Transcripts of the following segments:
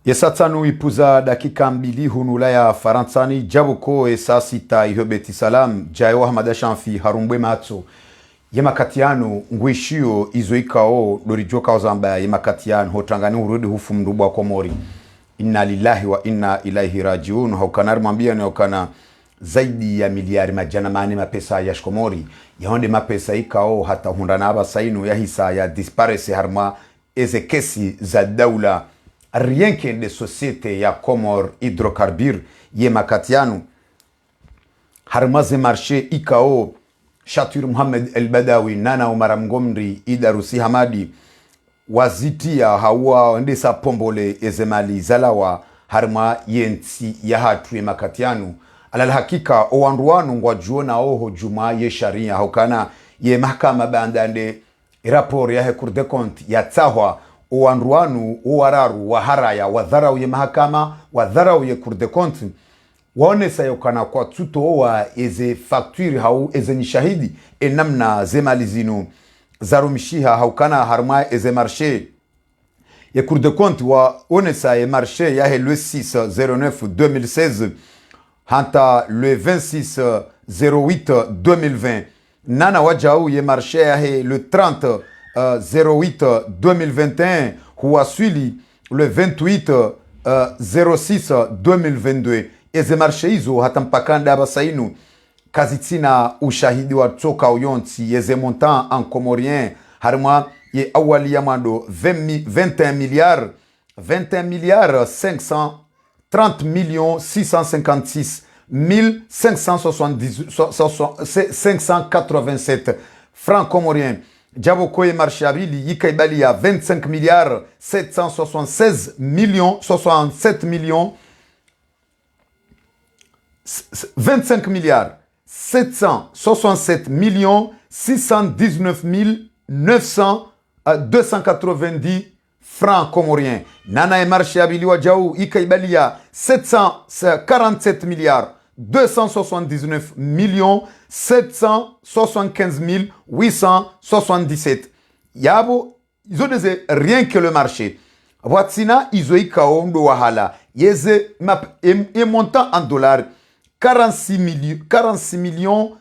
Yesatanu ipuza dakika mbili hunulaya Faransani jabuko esasita ihobeti salam jayo Ahmada Shamfi harumbwe matso yemakatiano ngwishio izoikao dorijoka ozamba yemakatiano hotangani urudi hufu mdubwa Komori. Inna lillahi wa inna ilaihi rajiun. Haukanar mambia ni hukana zaidi ya miliari majana mani mapesa ya Komori yahonde mapesa ikao hata hundanaba sainu ya hisa ya disparese harma eze kesi za daula rien que de société ya Comor hydrocarbure ye makatianu harmaze marché ikao Shatur Mohamed El Badawi Nana Omar Mgomri Idarusi Hamadi wazitia hawa ndesa pombole ezemali zalawa harma yenti ya hatu ye makatianu alal hakika owanduanu ngwajuona oho juma ye sharia haukana ye mahakama bandande rapor ya Cour des comptes ya tahwa owanduanu owararu waharaya wadharau ye mahakama wadharau ye Cour des comptes waonesa yokana kwa tuto wa eze facture hau eze nishahidi enamna zemali zinu zarumishiha haukana harma eze marché ye Cour des comptes waonesa ye marché ya le 6/09/2016 hanta le 26/08/2020 nana wajau ye marché ya le 30/08/2021 huwa swili le 28/06/2022 eze marché hizo hata mpakanda basainu kazitina ushahidi wa toka uyonti yeze montant en comorien harma ye awali ya mando 21 milliards 530 millions 656 587 francs comoriens. Djabokoye Marchabili Yikaibali ya 25 milliards 776 millions 67 millions 25 milliards 767 millions 619 290 francs comoriens. Nana e Marchabili Wajau Yikaibali ya 747 milliards 279 millions 775 877. Yabo, ils ont des rien que le marché. Watsina, ils ont eu kaondo wahala. Yeze et montant en dollars 46 millions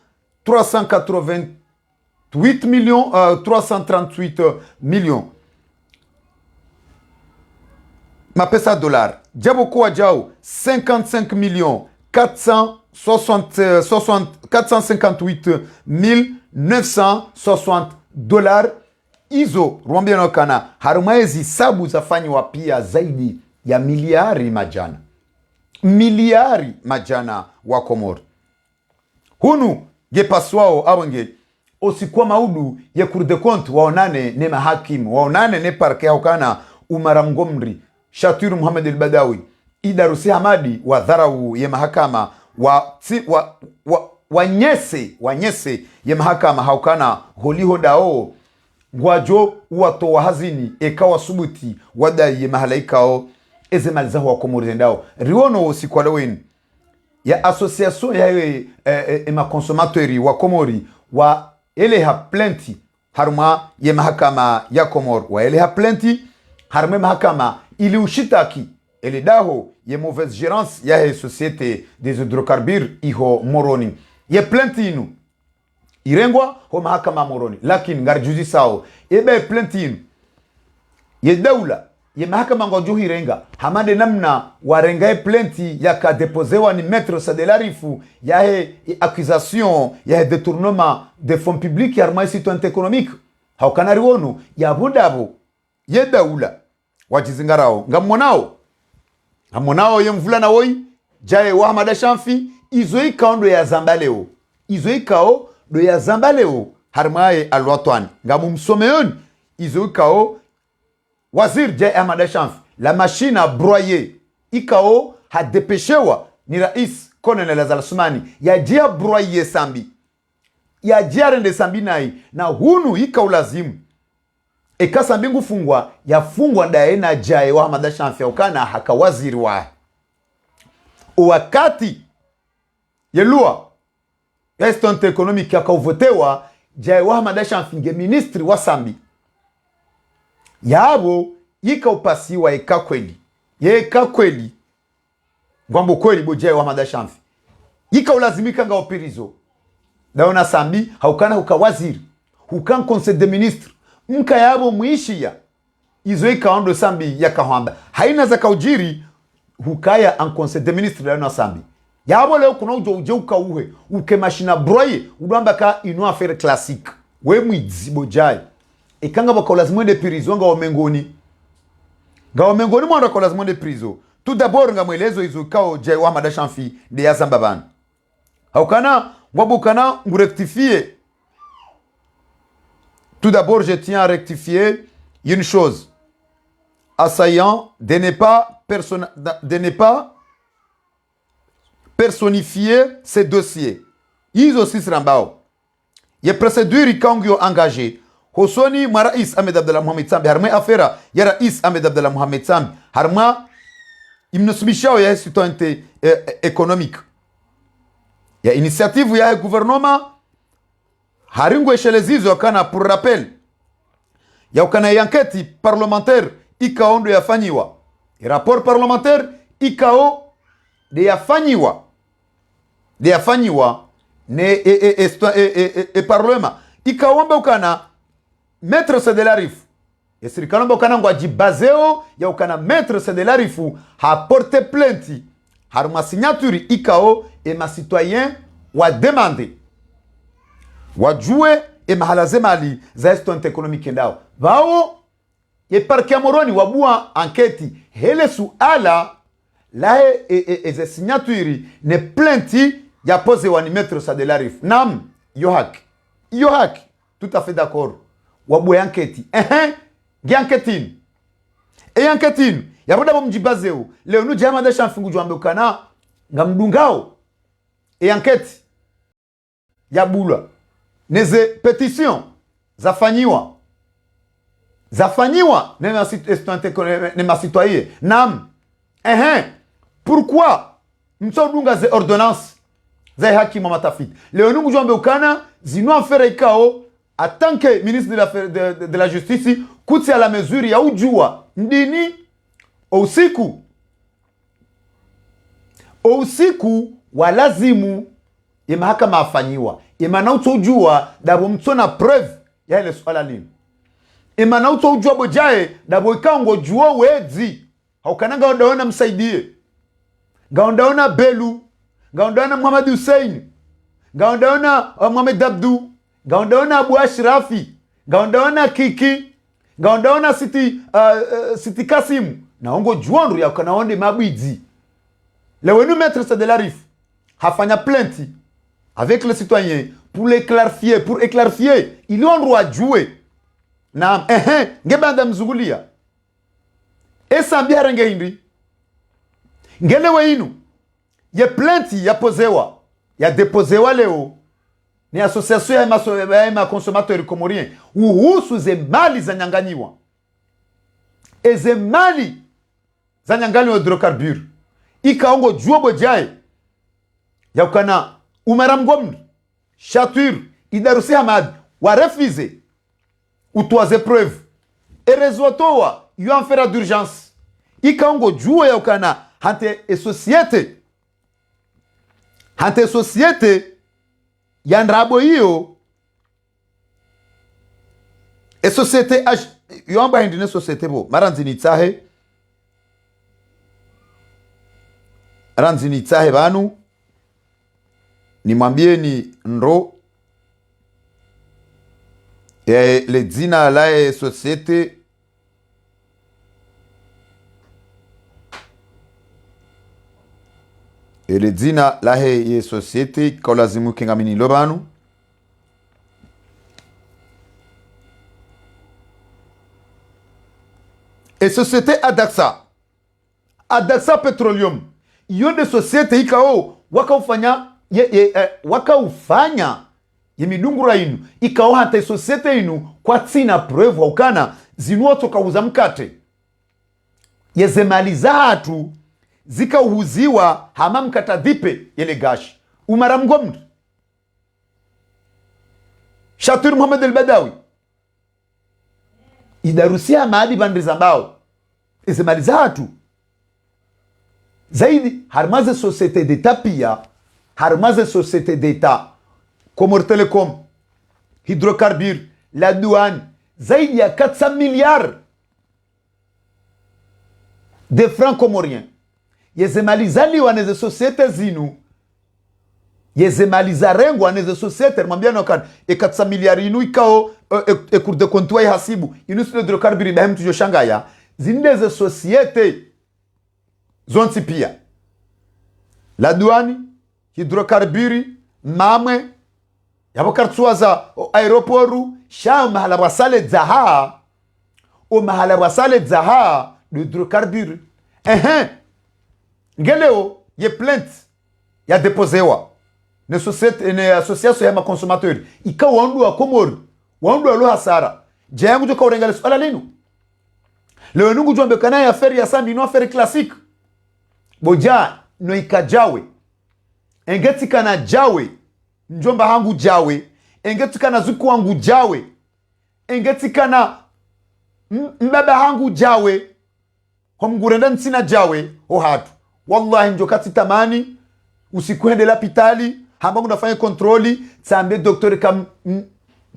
388 millions 338 millions. Ma pesa dollars. Djaboko Wajao 55 millions 458 960 dollars. Izo Rwambia Nokana harumaezi sabu zafanywa pia zaidi ya miliari majana wa Komori. Hunu gepaswao awenge osikuwa maudu ye Cour des comptes waonane ne mahakimu waonane ne parke haukana Umar Mgomri Shatur Mohamed El Badawi Idarusi Hamadi wa dharau ye mahakama wanyese ye mahakama haukana holiho dao ngwajo wato wa hazini ekawa subuti wada ye mahalaikao eze malizaho wa Komori zendao riwono sikwala weni ya association ya ema consommatori wa Komori wa eleha plenty haruma ye mahakama ya Komori wa eleha plenty haruma mahakama ili ushitaki ele daho ye mauvaise gérance ya he société des hydrocarbures iho moroni ye plenty inu irengwa ho mahakama moroni lakini ngarjuzi sao ebe plenty inu ye daula ye mahakama ngoju hirenga hamande namna warenga plenty ya ka deposewa ni maître sadelarifu ya he accusation ya he détournement de fonds publics ya arma citoyen économique haukanari wonu ya budabo ye daula wajizingarao ngamonao ye mvulana woi jaye wa Ahmada Shamfi izoika ndo ya zambaleo izoikao do ya zambaleo harmaye alwatwan ngamumsomeoni izoikao wazir jaye Ahmada Shamfi la machine à broyer ikao ha depeshewa ni rais Colonel Azal-Sumani ya jia broyer sambi ya jia rende sambi nai na hunu ikao lazimu ekasa mbingu fungwa ya fungwa ndaye na jaye wa Ahmada Shamfi ukana haka waziri wa wakati yelua estonte economique yakauvotewa jaye wa Ahmada Shamfi nge ministri wa sambi yabo ika upasiwa ika kweli yeka kweli ngwambo kweli bojaye wa madashamfi yika ulazimika nga opirizo daona sambi haukana hukawaziri hukan conseil de ministre mka yabo muishia izo ikaondo sambi yakahamba haina za kaujiri hukaya en conseil de ministre daona sambi yabo leo kuna uje ukauhe uke machina broye udamba ka ino affaire classique we mwizi bojaye ikanga bako lazima de prison nga omengoni mwanda ko lazima de prison tout d'abord nga mwelezo izo kao jay wa madashamfi de yazamba bana haukana wabukana rectifier. Tout d'abord, je tiens à rectifier une chose. Assaillant de ne pas personnifier ces dossiers. Ils aussi srambao. Les procédures qui ont engagé. Hosoni Marais Ahmed Abdallah Mohamed Sambi. Harma affaire ya Rais Ahmed Abdallah Mohamed Sambi. Harma imnosubishao ya citoyenneté économique. Ya initiative ya gouvernement haringo eshelezizo kana pour rappel ya ukana yanketi parlementaire ikaondo yafanyiwa rapport parlementaire ikao de yafanyiwa ne parlement ikaomba ukana mettre ce de l'arif esirikano ukana ngwa jibazeo ya ukana mettre ce de l'arifu ha porter plainte haruma signature ikao et ma citoyen wa demander wajue mahala mali za estonte economique ndao bao ye parke amoroni wabua anketi hele suala la ze signature ne plainte ya pose wa ni mettre sa de l'arif nam yo haki tout à fait d'accord wabua anketi gi anketine anketine ya boda bomjibazeo leo nu jama da shamfingu jwambe kana ngamdungao anketi ya bula neze petition zafanyiwa ne ma citoyen nam pourquoi mtsodunga ze ordonnance za hakima matafiti leo nungu jombe ukana zino affaire ikao en tant que ministre de la justice kuti à la mesure ya ujua ndini usiku walazimu mahakama afanyiwa imana utojua dabo mtona preuve ya ile swala lini imana utojua bojaye dabo ikango juo wedi haukananga ondaona msaidie ngaondaona Belu ngaondaona Muhammad Hussein ngaondaona Muhammad Abdu ngaondaona Abu Ashrafi ngaondaona Kiki ngaondaona Siti Kasim na ongo juondu ya kanaonde mabwidzi lewenu mettre ça de l'arif hafanya plainte avec le citoyen pour éclaircier il a un droit de jouer na ngebanda mzugulia esa biara ngeindi ngelewe inu ye plainte ya posewa ya deposewa leo ni association ya consommateur comorien uhusu ze mali za nyanganyiwa eze mali za nyanganyiwa hydrocarbure ikaongo juobo jaye ya ukana Umaram Gomni, Chatur, Idarusi Hamad, wa refusé ou trois épreuves. Et résoitoa, yu en faire d'urgence. Ikaongo juo ya ukana hante e société yandrabo hiyo e société yu amba hindine société bo maranzini tsahe banu nimwambieni nro le dzina la societe le dzina la societe kolazimu kingamini lobanu societe Adaxa Petroleum iyo de societe ikao wakaufanya yemidungura inu ikao hata societe inu kwa tsina preuve ukana zinuoto kauza mkate yezemali hatu zikauhuziwa hama mkata dhipe yele gashi Umaram Gomni Chatur Muhammad al-Badawi Idarusia maadi bandri zambao yezemali hatu zaidi harmaze société d'état pia harmaze société d'état Comor Telecom, hydrocarbures, la douane, zaidi ya 400 milliards de francs comoriens. Yezemalizaliwa neze societe zinu. Yezemalizarengwa neze societe. Mwambia nokana, 400 milliards inu ikao kurde kontuwa hasibu. Inu sile hydrocarbures bahem tujo shangaya. Zineze societe zonti pia. La douane, hydrocarbures, mamwe, yabo kartsuaza aeroportu sha mahala wasale zaha o mahala wasale zaha de hydrocarbures ngeleo ye plainte ya deposewa ne société ne association ya consommateur ika wandu wa Komoro wandu wa lo hasara je yangu joka urengale swala lenu leo nungu jombe kana ya affaire ya sambi no affaire classique boja no ikajawe engeti kana jawe njomba hangu jawe engeti kana zuku wangu jawe engeti kana mbaba hangu jawe homgurenda nsina jawe o hatu wallahi njokati tamani usikwende lapitali hamba unafanya kontroli tsambe doktori kam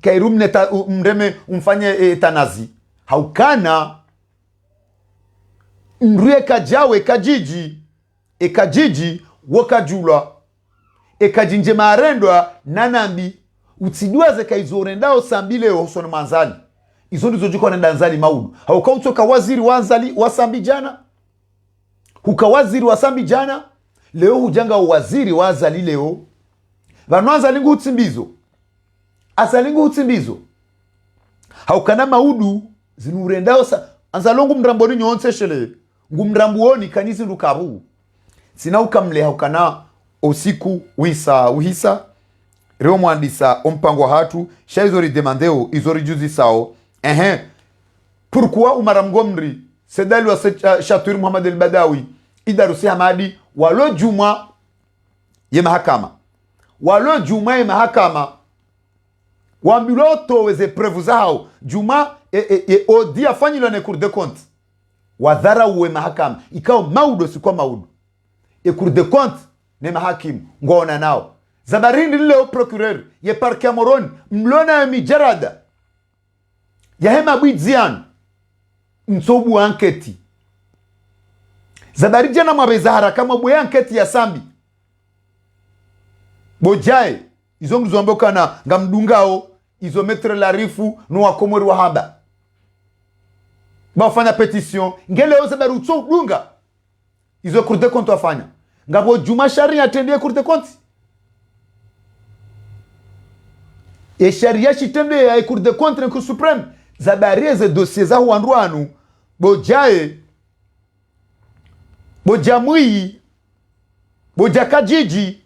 kairumne mreme umfanye etanazi haukana mrie kajawe kajiji ekajiji wakajula ekajinje marendwa nanambi utsidwaze kaizorendao sambile osona manzali izo ndizo jiko nenda nzali maudu haukautoka waziri wanzali wasambi jana hukawaziri wasambi jana leo hujanga waziri wazali leo vanwanza lingu utsimbizo asalingu utsimbizo haukana maudu zinurendao anzalongu mramboni nyonse shele ngumrambuoni kanisi lukabu sina ukamle haukana usiku uhisa reo mwandisa ompango hatu sha izori demandeo izori juzi sao pourquoi umara mgomri sedali wa Chaturi Muhammad al-Badawi idarusi hamadi walo juma ye mahakama wambiloto weze preuve zao juma odi afanyilo ne cour de compte wadhara uwe mahakama ikao maudo si kwa maudo cour de compte ne mahakimu ngona nao zabarindi leo procureur ye parke Moroni mlona ya mijarada ya hema bwidzian msobu anketi zabari jana mwabeza haraka mwabu anketi ya sambi bojae izo nguzomboka na ngamdungao izo metre la rifu no wakomori wa haba bafanya petition ngeleo zabari utso dunga izo cour de compte wafanya ngabo juma sharia atendie cour de compte e sharia chitende ya cour de compte na cour supreme zabari ze dossier za huandruanu bojae bojamui bojakajiji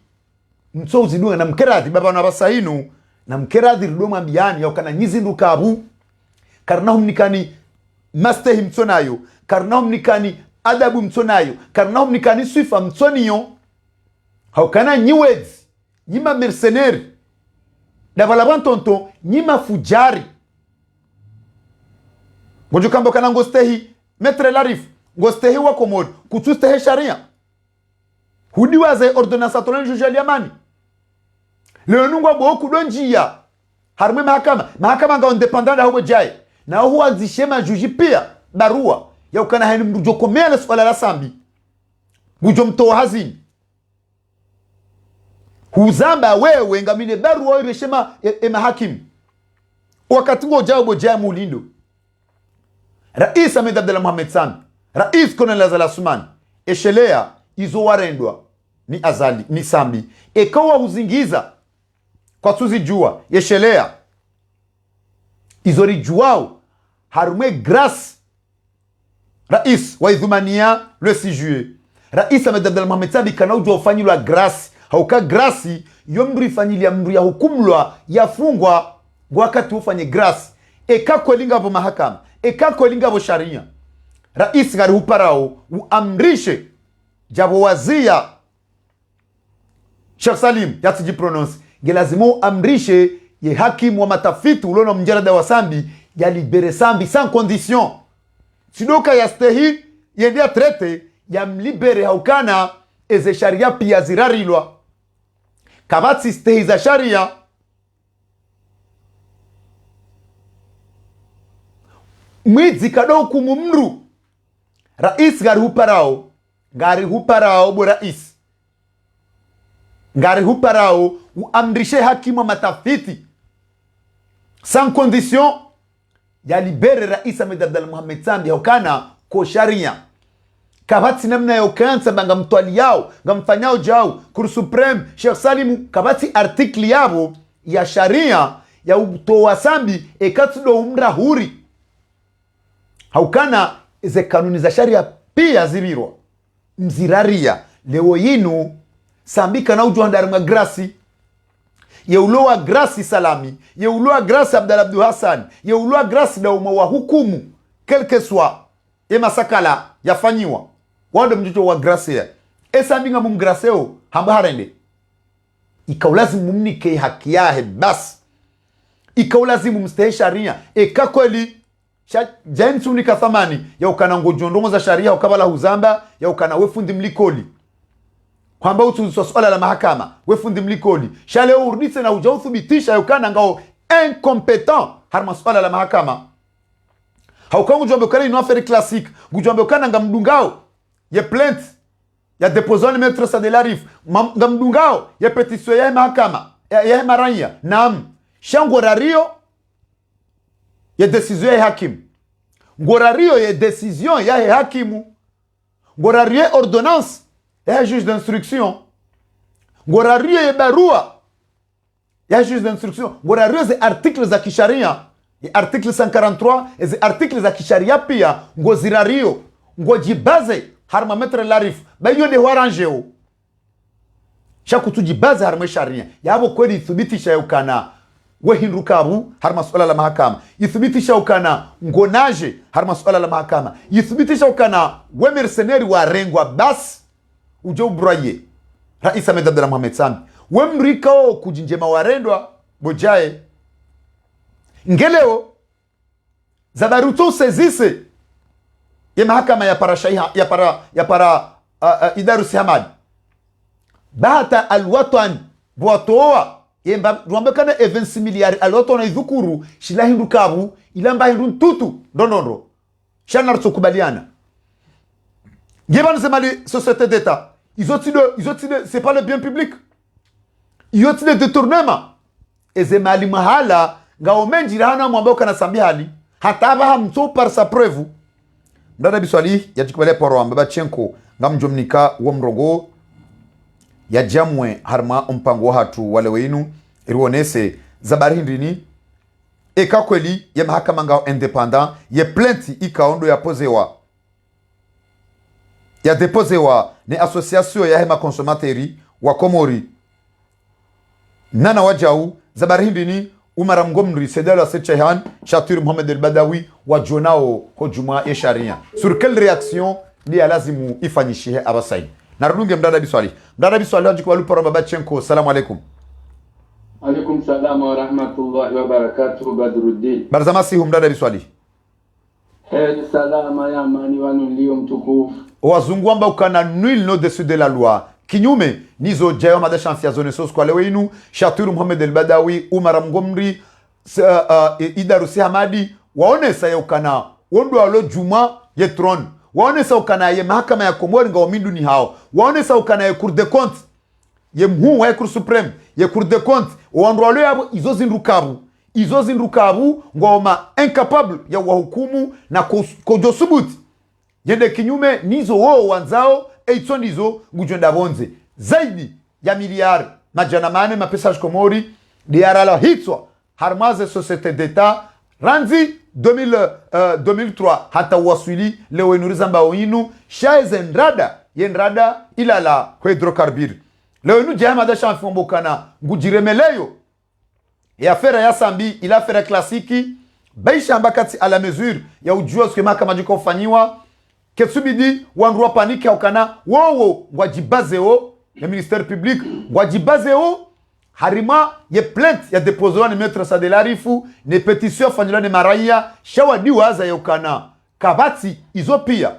mso uzidunga na mkeradhi baba na basainu na mkeradhi lidoma mbiani ya kana nyizi ndukabu karnahum nikani mastehi mtsonayo karnahum nikani adabu mtsonayo karnahum nikani swifa mtsoniyo haukana nyiwezi nyima mercenaire dabalaban tonto nyima fujari ngojo kambo kana ngostehi metre larif ngostehi wa komod kutustehi sharia hudiwaze ordonnance atolani juge aliamani leo nungwa boku donjia harme mahakama nga independant da hubo jai na huwa zishema juji pia barua ya ukana haini mrujo komele swala la sambi bujo mtoa hazini huzamba wewe ngamine barua ireshema mahakimu wakati ngo jao jai mulindo Rais Ahmed Abdallah Mohamed Sami Rais Colonel Azali Assoumani eshelea izo warendwa ni azali ni sambi ekawa huzingiza kwa tuzi jua yeshelea izori juao harume grâce rais wa idhumania le 6 juillet Rais Ahmed Abdallah Mohamed Sami kana ujua ufanyilwa grâce hauka grâce yomri fanyilia mri ya hukumlwa yafungwa wakati ufanye grâce ekakwelinga vo mahakama ekakwelinga vo sharia rais ngari huparao uamrishe jabo wazia Sheikh Salim yatiji prononce gelazimo amrishe ye hakimu wa matafiti ulona mjarada wa sambi ya libere sambi sans condition sidoka ya stehi yendia traite ya mlibere haukana eze sharia pia zirarilwa kabati stehi za sharia mwidzi kado kumumru rais ngari huparao bo rais ngari huparao uamrishe hakimu matafiti sans condition ya libere rais Ahmed Abdallah Mohamed Sambi haukana ko sharia kabati namna ya ukansa banga mtwali yao ngamfanyao jao Cour Supreme Sheikh Salim kabati artikli yabo ya sharia ya utoa Sambi ekatudo umra huri haukana ze kanuni za sharia pia zibirwa mziraria leo yinu Sambi kana ujuandari magrasi yeuloa grasi Salami yeuloa grasi Abdallah Abdul Hassan yeuloa grasi dauma wa hukumu quelque soit masakala yafanyiwa wando mjojo wa grasi ya Sambi nga mumgraseo hamba harende ikaulazimu mnike haki yahe basi ikaulazimu mstehe sharia kweli jainsu nika thamani ya ukana ngojondongo za sharia ukabala huzamba ya ukana wefundi mlikoli kwamba utu swala la mahakama wefundi mlikoli shale urditse na ujauthibitisha ya ukana ngao incompetent harma swala la mahakama haukangu jombe ukana ino affaire classique ngujombe ukana ngamdungao ya plainte ya deposoni maître sa de l'arif ngamdungao ya petition ya mahakama ya maranya naam shangorario ya decision ya hakimu ngorario ya decision ya hakimu ngorario ya ordonnance ya juge d'instruction ngorario ya barua ya juge d'instruction ngorario za articles za kisharia ya article 143 za articles za kisharia pia ngozirario ngojibaze harma metre larif bayo de warangeo shakutujibaze harma sharia yabo kweli thubitisha ukana wehinrukabu harma swala la mahakama yithibitisha ukana ngonaje harma swala la mahakama yithibitisha ukana we mercenary wa rengwa bas uje ubraye rais Ahmed Abdallah Mohamed Sambi we mrikao kujinjema warendwa bojae ngeleo zabaruto sezise ya mahakama ya para shaiha ya para idaru sihamad bata alwatan bwatoa yemba duambekana 26 miliari alwatan na idhukuru shila hindukabu ilamba hindun tutu ndonondo shana rutokubaliana yeba nzema les sociétés d'état ils ont c'est pas le bien public ils ont des détournements ezemali mahala ngao menjira hana mwambao kana sambihali hata ba hamto par sa preuve ndada biswali yatikubale poro ambaba chenko ngamjomnika wo mrogo ya jamwe harma mpango hatu wale weinu irionese zabari hindini eka kweli ya mahakama ngao independant ye plainte ikaondo ya deposewa ni association ya hema consomateri wa Komori nana wajau zabari hindini Umar Mgomri Sedela Sechehan Shatur Mohamed El Badawi wa Jonao hojuma ya sharia sur quelle réaction ni lazimu ifanyishe abasai narudunge mdada biswali hajikwalu poro babachenko salamu alaikum alaikum salam wa rahmatullahi wa barakatuh Badruddin barzamasi mdada biswali heri salama ya amani wanu nilio mtukufu wazungu amba ukana nul no dessus de la loi kinyume nizo jayo madashansi zone sos kwa lewenu Shatur Mohamed El Badawi Umar Mgomri Idaru Sihamadi waonesa ya ukana wondo alo juma ye tron waonesa ukana ye mahakama ya Komori nga wamindu ni hao waonesa ukana ye Cour des comptes ye mhu wa Cour Supreme ye Cour des comptes wando alo yabo izo zinrukabu ngoma incapable ya wahukumu na kojosubuti yende kinyume nizo wao wanzao eitso nizo ngujonda bonze zaidi ya miliari majana mane mapesa Komori diarala hitswa harmaze société d'état ranzi 2003 hata waswili leo inurizamba oinu shaize yendrada ilala hydrocarbure leo inu jama da shanfombo kana ngujiremeleyo ya fera ya Sambi ila fera klasiki baisha mbakati à la mesure ya ujua skema kama jiko fanyiwa Ketsubidi wanrua panike ukana wowo wajibazeo ya ministère public wajibazeo harima ye plainte ya deposewa ni maître sa de l'arifu ne petition fanyula ni maraya shawadi waza ya ukana kabati izo pia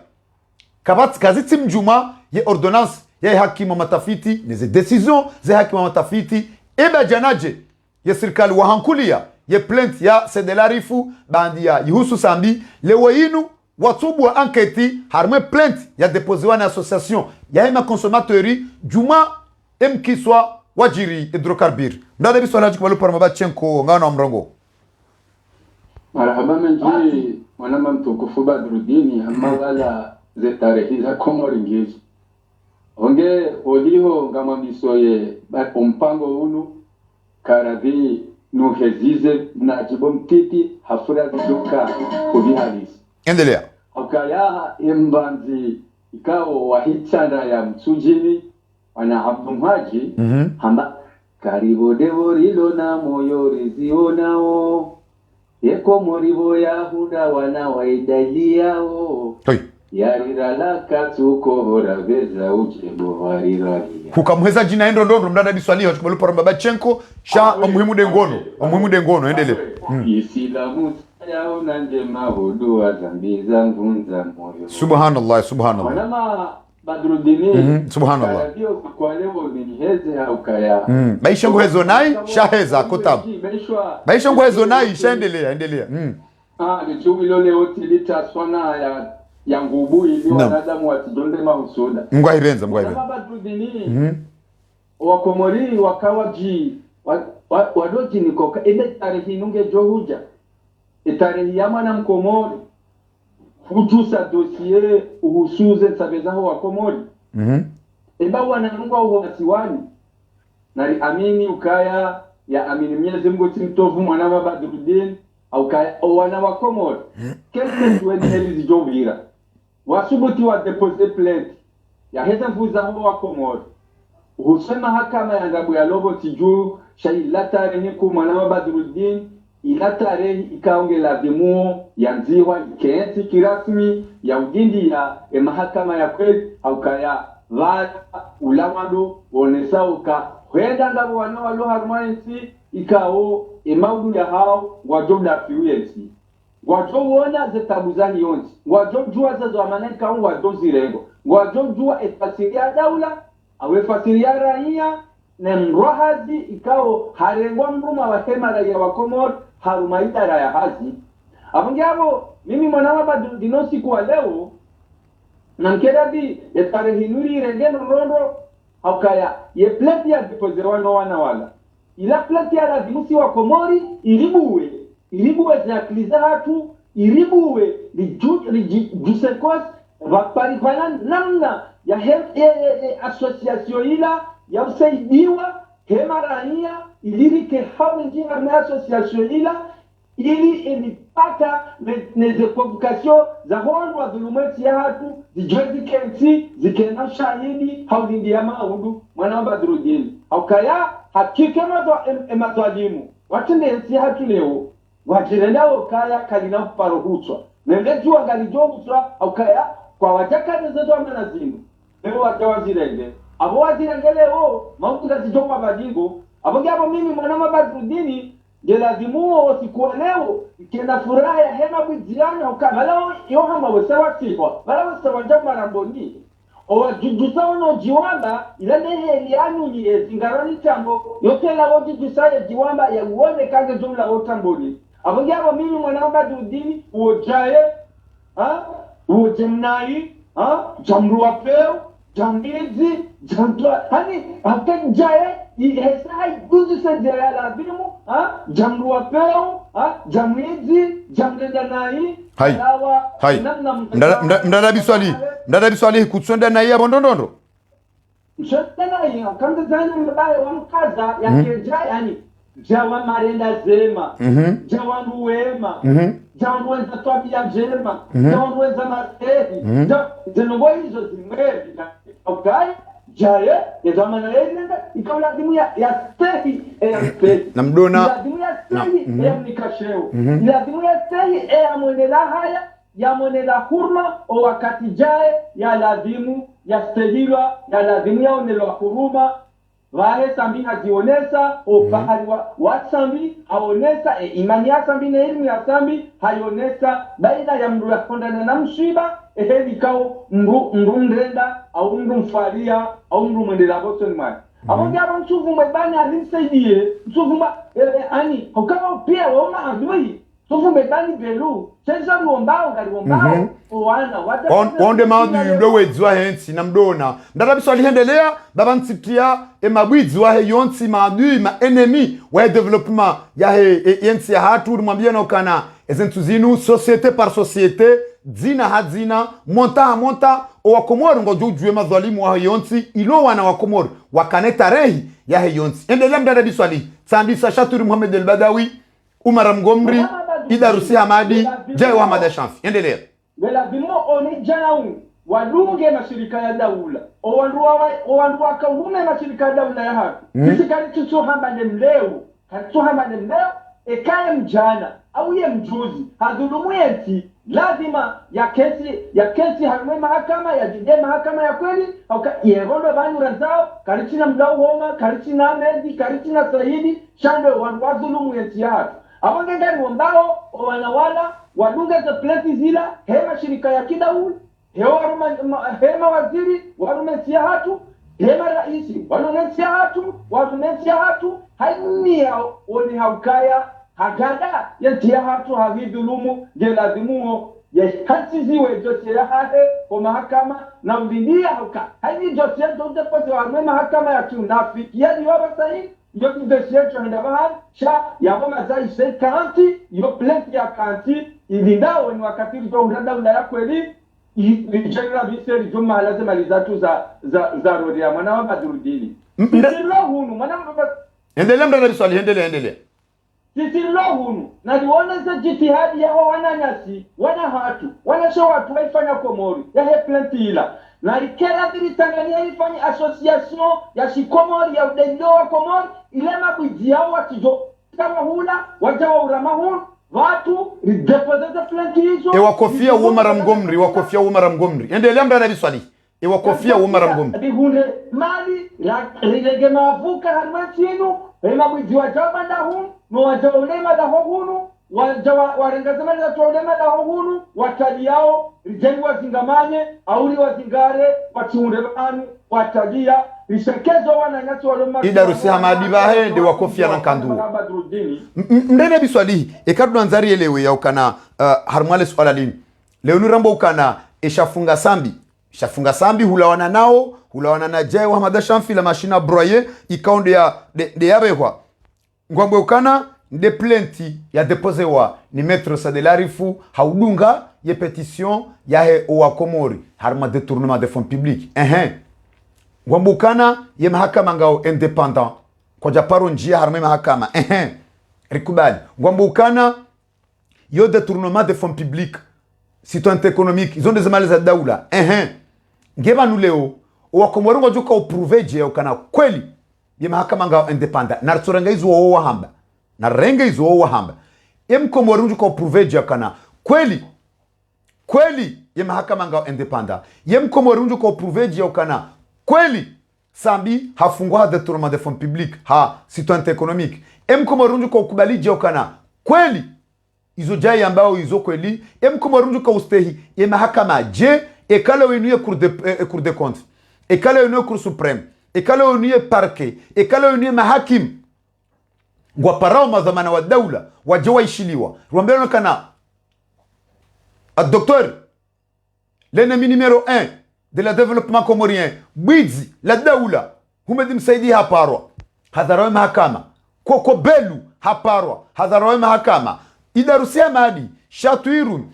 kabati kaziti mjuma ye ordonnance ya hakimu matafiti neze decision za hakimu matafiti eba janaje ye serikali wa hankulia ye plainte ya sedelarifu bandia yihusu sambi lewe inu watubu wa anketi harme plainte ya depoziwa na association ya hema consommateuri juma mkiswa wajiri hydrocarbure ndade biso alaji kubalu para mabachenko ngano amrongo marhaba menji mwanama mtukufu Badruddin amma wala ze tarehi za Komori ngizo onge oliho ngama misoye mpango unu karadhi nuhezize na jibomtiti hafura ziduka kubihalisi endelea akaya imbanzi ikao wahichana ya msujini wana abdumhaji hamba karibu devorilo na moyo rizionao yeko moribo ya huda wana waidaliao yarirala katuko horaveza uchebo wariralia hukamweza jina endo ndondo mdada biswali wa chukubalu para babachenko sha omuhimu dengono endelea isilamu yao na njema hudua zambi zangu nza moyo subhanallah wanama Badruddin subhanallah ndio kwa leo niliheze haukaya baisha nguhezo nai shaheza kotabu baisha nguhezo nai shaendelea ni chumilo leo tilita swana ya ngubu ili wanadamu watidonde mahusuda mgwaibenza Badruddin wakomori wakawaji wadoji nikoka ile tarehe nunge johuja tarehe ya mwana mkomori hujusa dossier uhusuze sabezaho wa Komori eba wananungwa uwasiwani nari amini ukaya ya amini Mwenyezi Mungu timtovu mwana wa Badruddin au kaya wana wa Komori kese tuweni heli zijovira wasubuti wa deposit plainte ya heza mfuzaho wa Komori husema hakama ya ndabu ya lobo tiju shailata reniku mwana wa Badruddin ila tarehe ikaongela vimuo ya nziwa ikensi kirasmi ya ujindi ya mahakama ya kweli haukaya vata ulamado onesa uka huenda ngabo wanawalo harmansi ikao maudu ya hao wajoda fiuyensi wajowona zetabuzani yonsi wajojua zazo amaneka wajozirengo wajojua efasiria daula awe fasiria raia na mrohazi ikao harengwa mruma wa hema raia wa Komori harumaida raya hazi abungabo mimi mwana wa Badruddin siku wa leo na mkeradi ya tarehe nuri rengeno rondo haukaya ye plate ya depozewa no wana wala ila plate ya radhimusi wa Komori ilibuwe zakliza hatu ilibuwe lijusekos vaparipana namna ya association ila ya usaidiwa hema raia ilirike hawe njinga na association ila ili ilipata neze convocation za hondo wa dhulumeti ya hatu zijwezi kensi zikena shahidi haulindi ya maundu mwana wa Badruddin haukaya hakike matwalimu watende ensi hatu leo wajirenda ukaya kalina paro hutswa nengejua ngalijo hutswa haukaya kwa wajaka nezezo amenazinu leo wajawazirenge abo wazirengelewo maundu zijoma badingo abo mimi mwana wa Badruddin ngelazimu osikuwa leo kenda furaha ya hema bujirani ukamala yo hama wesawa sipo bala wesawa jamba ramboni o jujusa ono jiwamba ila nehe yanyu ni ezingarani tambo yote la woji jusaye jiwamba ya uone kange jumla otamboni abongabo mimi mwana wa Badruddin uojaye uojemnai jamruwa peo jambizi jantwa hani akajaye ihesai guzu sejaya la bimu jamruwa peo jamwizi jamlenda nai hai mdada biswali kutsonda nai ya bondondondo mshonda nai kanda zani mbaye wa mkaza ya keja yani jawa marenda zema jawa nuwema jawa nuweza twabia jema jawa nuweza masehi zenongo hizo zimwevi okay jaye ya zamana yenenda ikawa lazimu ya stehi na mdona lazimu ya stehi ya mnikasheo lazimu ya stehi ya mwenela haya ya mwenela hurma o wakati jaye ya lazimu ya stehilwa ya lazimu ya onelwa huruma vahe sambi hazionesa o fahari wa sambi haonesa imani ya sambi na ilmu ya sambi hayonesa baina ya mru ya kondana na mshiba eheli kao mru ndenda au mru mfalia au mru mwendela bosoni mwana abonge abantu bani alisaidie msuvumba ani ukama pia waona adui msuvumba bani belu sasa muombao ngaliwombao wana onde madu ndowedzwa hensi na mdona ndarabiso alihendelea baba ntsitia emabwizwa he yonsi madu ma enemy wa development ya he yensi ya hatu mwambia no kana ezentu zinu societe par societe dzina hadzina monta o wakomoro ngo jujwe madhalimu wa yonsi ilo wana wakomoro wakaneta rehi ya he yonsi endelea ndarabiso ali tsandisa shaturi Muhammad al-Badawi Umar Mgomri Idarusi Hamadi Jai Ahmad Shamfi endelea Wela bimo oni janau wadunge mashirika ya daula owanduwa kaume mashirika ya daula ya hatu sisi kari tusuhambane mleo ekaye mjana au ye mjuzi hadhulumu yeti lazima ya kesi harumwe mahakama ya jide mahakama ya kweli yerondo banyu razao karichina mdau homa karichina amedi karichina sahidi shande wazulumu yeti ya hatu abonge ngari wombao wanawala wadunga za pleti zila hema shirika ya kidaul hema waziri warumesia hatu hema raisi warumesia hatu haimia oni haukaya hagada yantia hatu havidulumu gelazimuo hati ziwe jote ya hahe kwa mahakama na mdindia hauka haini jote ya jote kwa warume mahakama ya kiunafi yani waba sahi yo kudeshecho hindabahan sha yaboma za ise kanti yo plenti ya kanti ilindao ni wakati ndo urada ulaya kweli general biseri juma lazima lizatu za rodia mwana wa badurudini sisilo hunu mwana wa endelea mdana swali endelea sisilo hunu na liona za jitihadi ya wananyasi wana hatu wanasho watu waifanya komori ya he plenti ila na ikela diri Tanzania ifanya association ya shikomori ya udendo wa komori ile mabwijia watijo kama hula wajawa uramahun watu deposit plenti hizo wakofia Umar Mgomri endelea mdana swali wakofia Umar Mgomri bihunde mali rilege mavuka harmatinu mabwijia jaba ndahun no wajawa ulema dahunu warengazema za tuolema da hunu watali yao rijeni wazingamanye auli wazingare watiunde banu watalia rishekezo wananyati waloma Idarusi Hamadi bahende wakofia na kandu mdene biswali ekadu nzari elewe ya ukana harmale swala lini leo nurambo ukana eshafunga sambi hulawana na Jai Ahmad Shamfi la machine broyer ikaonde ya de yabehwa ngwambwe ukana de plenti ya deposewa ni metro sadelarifu haudunga ye petition ya he owa komori harma détournement de fonds publics ngwambukana ye mahakama ngao independant kwa japaro njia harma mahakama rikubali ngwambukana yo détournement de fonds publics citoyenneté économique ils ont des mali za daula ngeba nuleo owa komori ngojuka opruveje ukana kweli ye mahakama ngao independant na tsoranga izo owa hamba na renge izo owa hamba emkomori njuka opruveje ukana kweli ye mahakama ngao independant ye mkomori njuka opruveje ukana kweli sambi hafungwa détournement de fonds publics ha citoyenneté économique emkomori njuka ukubalije ukana kweli izo jai ambao izo kweli emkomori njuka ustehi ye mahakama je ekale wenuye cour de comptes ekale wenuye cour suprême ekale wenuye parquet ekale wenuye mahakim ngwa parao madhamana wa daula wajewa ishiliwa ruambeno kana a docteur l'ennemi numéro 1 de la développement comorien bwizi la daula humedi msaidi haparwa hadharawe mahakama koko belu haparwa hadharawe mahakama Idarusi Hamadi Shatuirun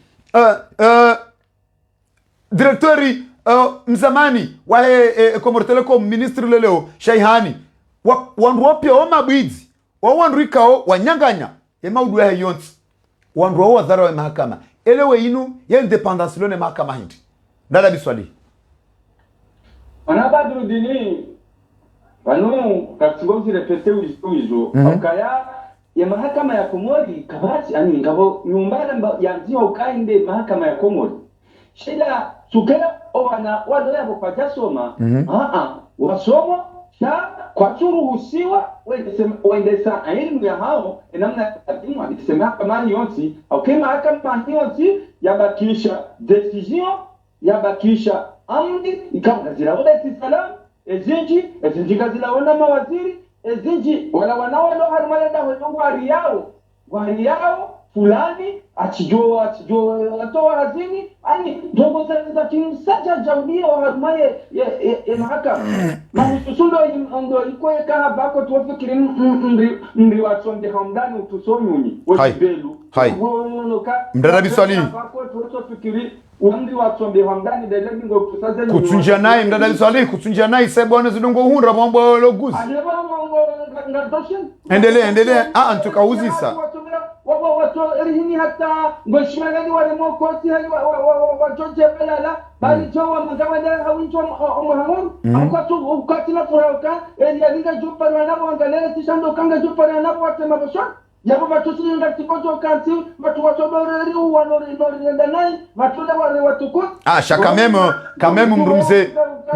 directori mzamani wa Comore Telecom ministre leleo Shaihani wanruopia oma bwizi wanruikao wanyanganya emaudu ya yonti wanruo wadharawe mahakama elewe inu ya independence lone mahakama hindi ndala biswali Wanabadrudini wanu katigomzi repete uizo Okaya ya mahakama ya Komori kabati ani ngabo nyumbara ya nziwa ukainde mahakama ya Komori shida sukela wana wadole abo kwa jasoma wasomo sha kwa turuhusiwa wendesa elimu ya hao namna ya isema kama yonsi au kama mahakama yonsi yabatisha decision yabakisha amri ikawa ziraona Islam ezinji gazilaona mawaziri ezinji wala wanawalo harumala da hongo ari yao fulani achijoa atoa hazini ani dogo za kimsaja jaudia harumaye ya mahakama mahususundo ndo iko kama bako tuwafikiri mri watsonde hamdani utusonyunyi wajibelu mdada biswali bako tuwafikiri umri watsonde hamdani dele ngo kusaze kutunjia naye mdada biswali kutunjia naye sebone zidongo hunra mambo loguzi endelea antukauzisa watu erihini hata ngoshimagani wale mokoti watoje belala bali towa mangawale hawincho omuhamuru amukatu ukati na furauka yalinga jupa na nabo angalela tishando kanga jupa na nabo watema bosho yabo batusi ngati bojo kanti watu watodoreri wanori ndanai watu wale watuko kameme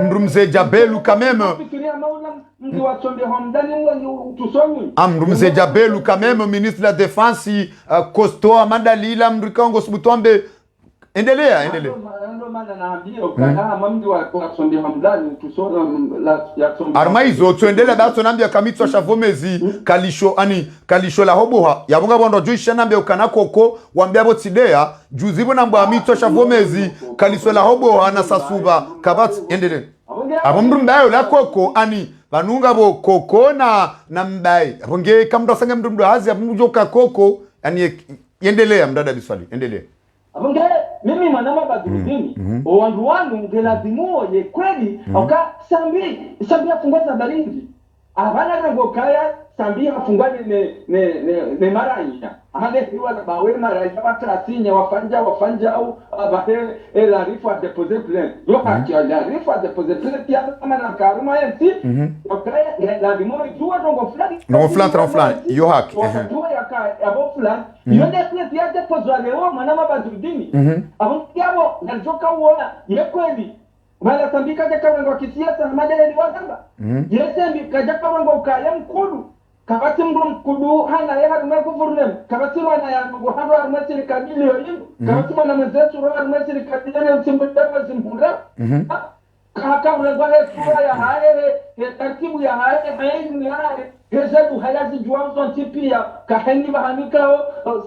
mrumze jabelu kameme mrumze jabelu kameme ministre de la défense costo amanda lila mrikango subutombe endelea armaizo tuendelea bato nambia kamitwa shavomezi kalisho la hoboha yabunga bondo juisha nambia ukana koko wambia botidea juzibo nambo amitwa shavomezi kalisho la hoboha na sasuba kabati endelea abo mrumbayo la koko vanunga bo koko na mbai abonge kamdo sange mrumdo hazi abujoka koko endelea mdada biswali endelea abonge mimi manama badurudini wandu wangu ngelazimu ye kweli oka sambi afungwa baringi abana ngo kaya sambi afungwa ne maranya ahande hiwa bawe maranya watrasinya wafanja au abahe la rifa deposit plan yo haki la rifa deposit plan pia kama na karuma yenti okaya lazima jua dongo fulani yo haki jua yaka abo fulani yo deposit ya deposit leo manama badurudini abo yabo naljoka uona ye kweli wala sambi kaja kama ngo kisiasa madele ni wazamba yesembi kaja kama ngo kaya mkulu kabati mkudu hana ya harume kufurnem kabati wana ya ngo hando harume serikali leo kabati wana mwenzetu harume serikali leo msimbudwa zimbura kaka ulengwa sura ya hae taratibu ya hae ni hae hezebu hayazi juanzo tipia kaheni bahanika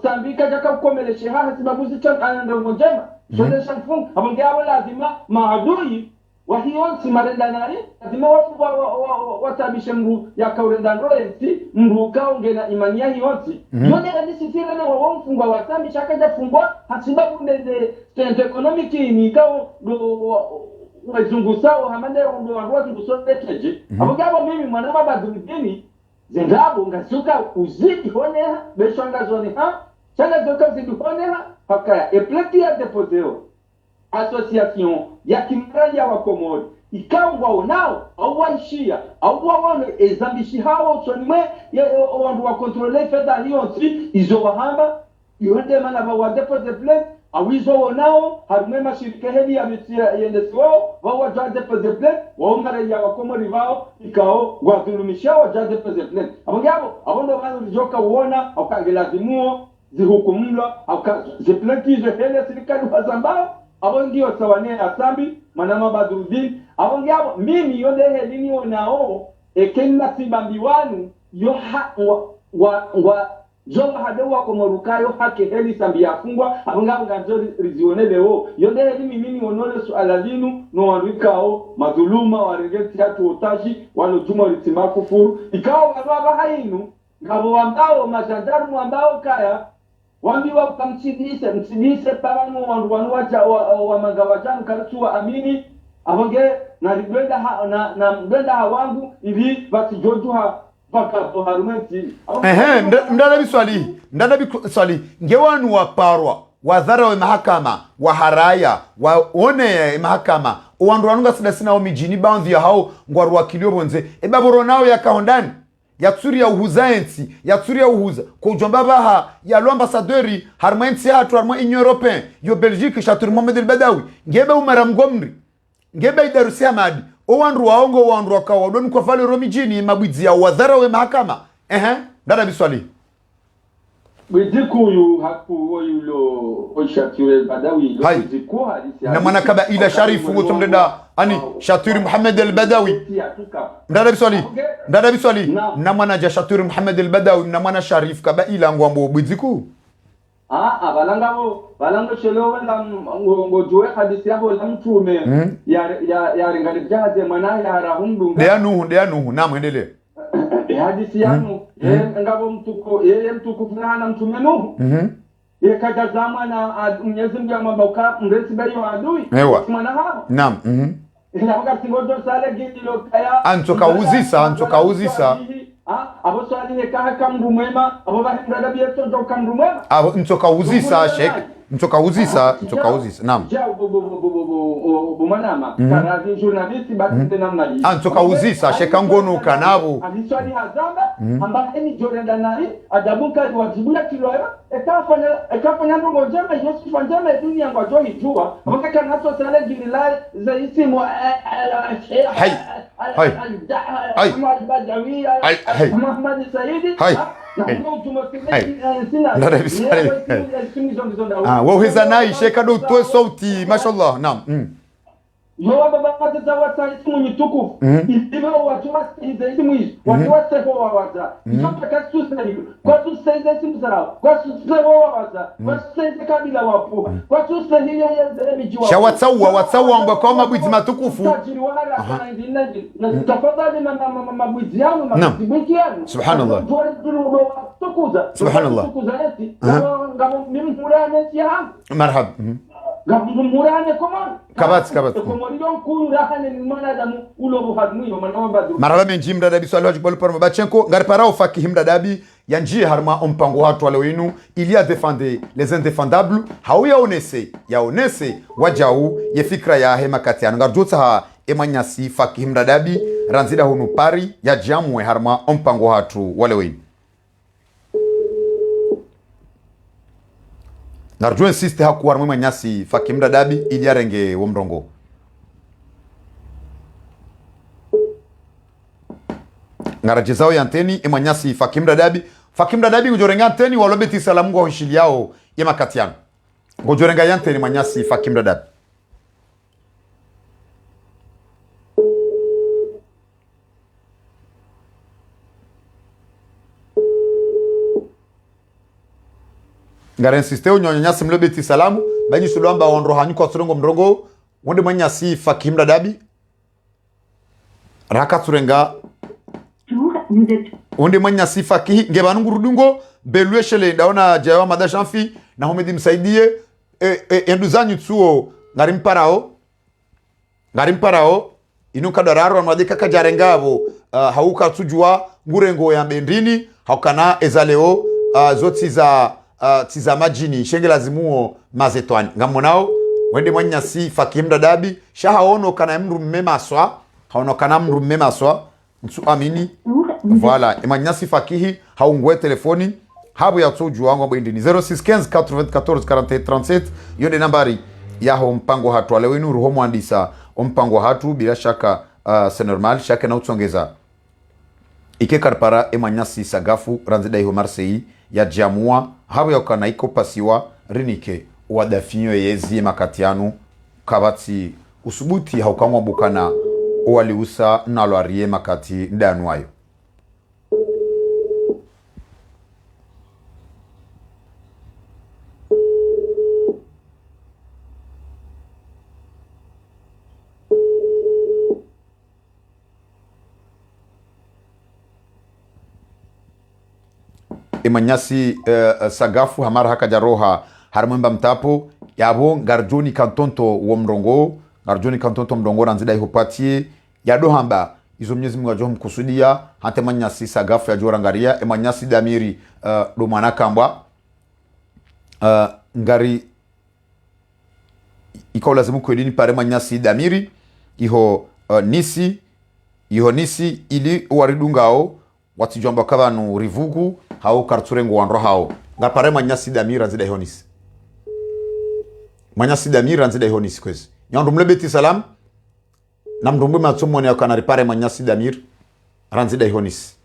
sambika jaka kukomelesha haha sababu cha ndo njema sote shamfung abongea lazima maadui wahiyo simarenda nari lazima watabishe mru ya kaurenda ndoensi mru kaongena imani ya hiyonsi yone sisire na wamfungwa watambi shakaja fungwa hasibabu ndende stand economic ni kao wazungu sawa hamande ndo wazungu sote teje abongea mimi mwana badurudini zengabo ngasuka uzidi honeha beshanga zone changa zoka zidi honeha haka epleti ya deposeo association ya kimraya wa Komori ikangwa nao au waishia au waone ezambishi hao sonimwe wandu wa contrôler fedha hiyo si izo wahamba yonde mana wa deposit plan awizo nao harume mashirika heli ya mitira yendesi wao wa deposit plan wao maraya wa Komori wao ikao wadhulumisha wa deposit plan abondo bana joka uona au kangelazimuo zihukumulwa au ziplantizo heli serikali wa Zambia abongiyo sawane asambi manama badurudin abongiabo mimi yonde helini onao ekenna sibambiwanu yo wa jonga hadewa komorukayo hake heli sambi afungwa abongabo ganzo rizione leo yonde helini mimi onole suala linu no wanwikao madhuluma waregeti hatu otashi wano juma litima kufuru ikao baba hainu ngabo ambao majandaru ambao kaya wambiwa msidise parano wandu wacha wa magawajanu karatu amini abonge na mdenda hawangu ili batijojuha baka harumenti mdada biswali ngewanu waparwa wadhara wa mahakama wa haraya waone mahakama wandu wanunga sidasina wa mijini baadhi ya hao ngwaru wakilio bonze ebaboro nao ya kahondani yatsuri ya uhuzaensi yatsuri ya uhuza ko jomba baha ya lo ambassadeur harmensi hatu harmo union européen yo belgique chatur mohamed el badawi ngebe umara mgomri ngebe idarusi hamadi o wandu waongo wandu wakawa don kwa vale romijini mabwizi ya wadhara we mahakama dada biswali Bidikuyu haku oyulo oshatire badawi lo bidiku hadisi na mwana kaba ila sharifu ngotomdeda ani Shaturi Muhammad al-Badawi ndada biswali na mwana ja Shaturi Muhammad al-Badawi na mwana sharif kaba ila ngwambo bidiku balanga shelo wala ngojoe hadisi yabo la mtume ya ringali jahaze mana ya rahundunga ndia nuhu na mwendelee hadisi yanu ngabo mtuko fulana mtume Nuhu katazama na Mwenyezi Mungu amabauka mresi bayo adui mwana hao naam wakati ngojo sale gidilo kaya antokauzisa abo swali heka kamru mwema abo bahindada bieto jo kamru mwema abo ntokauzisa shek ntokauzisa naam bumanama karazi journalist bati namna hii ntokauzisa sheka ngono kanabo aliswali hazamba amba eni jorenda nari adabuka wajibuya kiloyo ekafanya ndongo njema Yesu fanjema dunia ngwajo hijua wakati naso sale gilila za isimu Muhammad Saidi wauhiza nai sheka do toe sauti mashallah naam Yowa baba kata wata isimu mitukufu ikiwa watu wasikize isimu hizi watu waseko wawaza isopa kasusa hiyo kwa tusaize isimu sarao kwa tusaize wawaza kwa tusaize kabila wapu kwa tusaize hiyo ya mijiwa shawatsawa amba kwa mabwizi matukufu tajiri wala kana ndinaji na tafadhali mabwizi yangu mabwizi yangu subhanallah subhanallah eti ngamo mimi murane yangu marhaba murane koma kabat marala menji mdadabi swali wajib bolu parma bachenko ngari parao fakihim dadabi yanjie harma ompango watu wale wenu il y a défendre les indéfendables hauya onese wajau ye fikra ya hema katiano ngarjotsa ha emanyasi fakihim dadabi ranzida hunu pari ya jamwe harma ompango watu wale wenu narjo insiste hakuwa mwe manyasi fakim dadabi ili arenge wo mrongo ngarajezao yanteni emanyasi fakim dadabi ngojorenga anteni walobeti salamu ngo hishili yao yema katiano ngojorenga yanteni manyasi fakim dadabi ngara insiste unyonyanyasi mlobeti salamu banyi sulamba onro hanyu kwa surengo mrongo wonde manyasi fakim dadabi raka surenga wonde manyasi fakihi ngebanu ngurudungo belwe shele ndaona jawa madashanfi na homedi msaidie enduzanyu tsuo ngarimparao inuka dararo amadika kajarengavo hauka tujua ngurengo ya bendini haukana ezaleo zoti za tiza majini shenge lazimuo mazetwani ngamonao wende mwanyasi fakim dadabi shahaono kana mru mmemaswa haono kana mru mmemaswa nsu amini voilà emanyasi fakihi haungwe telefoni habu ya tujua wangu bendini 0615 94 41 37 yonde nambari yaho mpango hatu wale wenu ruho mwandisa mpango hatu bila shaka c'est normal shaka na utsongeza ike karpara emanyasi sagafu ranzida iho Marseille ya jamua habu ya kana iko pasiwa rinike wadafinyo yezi makatianu kabati usubuti haukamwa bukana waliusa nalo arie makati ndanuayo emanyasi sagafu hamara hakajaroha harmemba mtapo yabo garjoni kantonto wo mrongo garjoni kantonto mrongo ranzida ihopatie yadohamba izo Mwenyezi Mungu ajo mkusudia hante manyasi sagafu ya jora ngaria emanyasi damiri do manakambwa ngari iko lazimu kwedini pare manyasi damiri iho nisi ili waridungao watijomba kabanu rivugu hao karturengo wanro hao ngapare manyasi damira nzida ihonisi manyasi damira nzida ihonisi kwezi nyondo mlebeti salam na mrumbu matsomo ne akana ripare manyasi damir ranzida ihonisi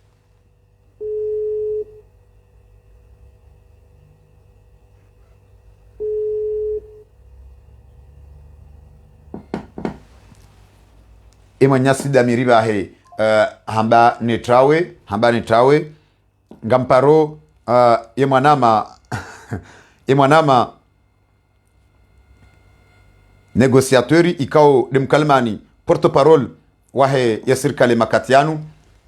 emanyasi damiri bahe hamba netrawe ngamparo emwanama negociateur ikao demkalmani porte parole wahe ya serikali makatianu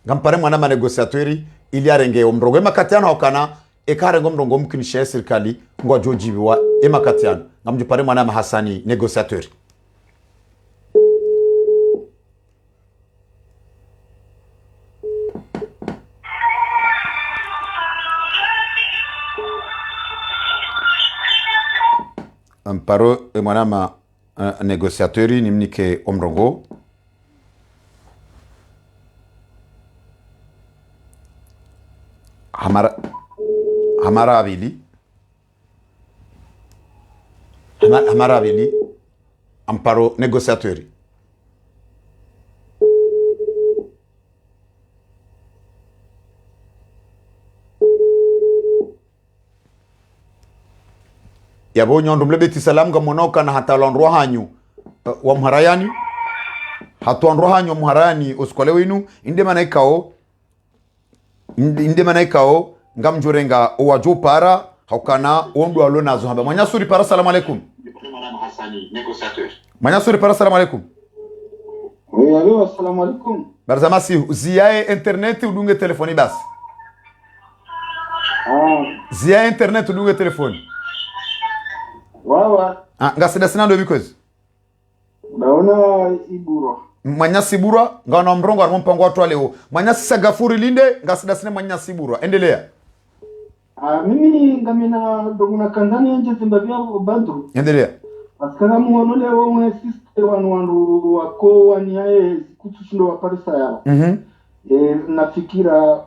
ngampare mwanama negociateur ili arenge omrongo makatianu hokana ekarengo mrongo mkinishe serikali ngwa jojibi wa makatianu ngamjupare mwanama Hasani negociateur. Amparo mwanama negociateur ni mnike omrongo hamara abili amparo negociateur yabo nyondo mlebeti salam ngamonoka na hatalonro hanyu wa mharayani hatuonro hanyu mharayani uskole winu inde manaikao ngamjurenga owajo para haukana ondo alo nazo hamba manyasuri para salamu alaikum Hasani negociateur manyasuri para salamu alaikum oui allo assalamu alaikum barzamasi ziae internet udunge telefoni basi ziae internet udunge telefoni wawa ngasida sinando because naona iburo manyasi burwa ngana mrongo armo mpango watu leo manyasi sagafuri linde ngasida sine manyasi burwa endelea. Mimi ngamina doguna kandani nje zimbabwe bantu endelea askara muono leo mwe sister wandu wako waniae kutushindo wa parisa yao nafikira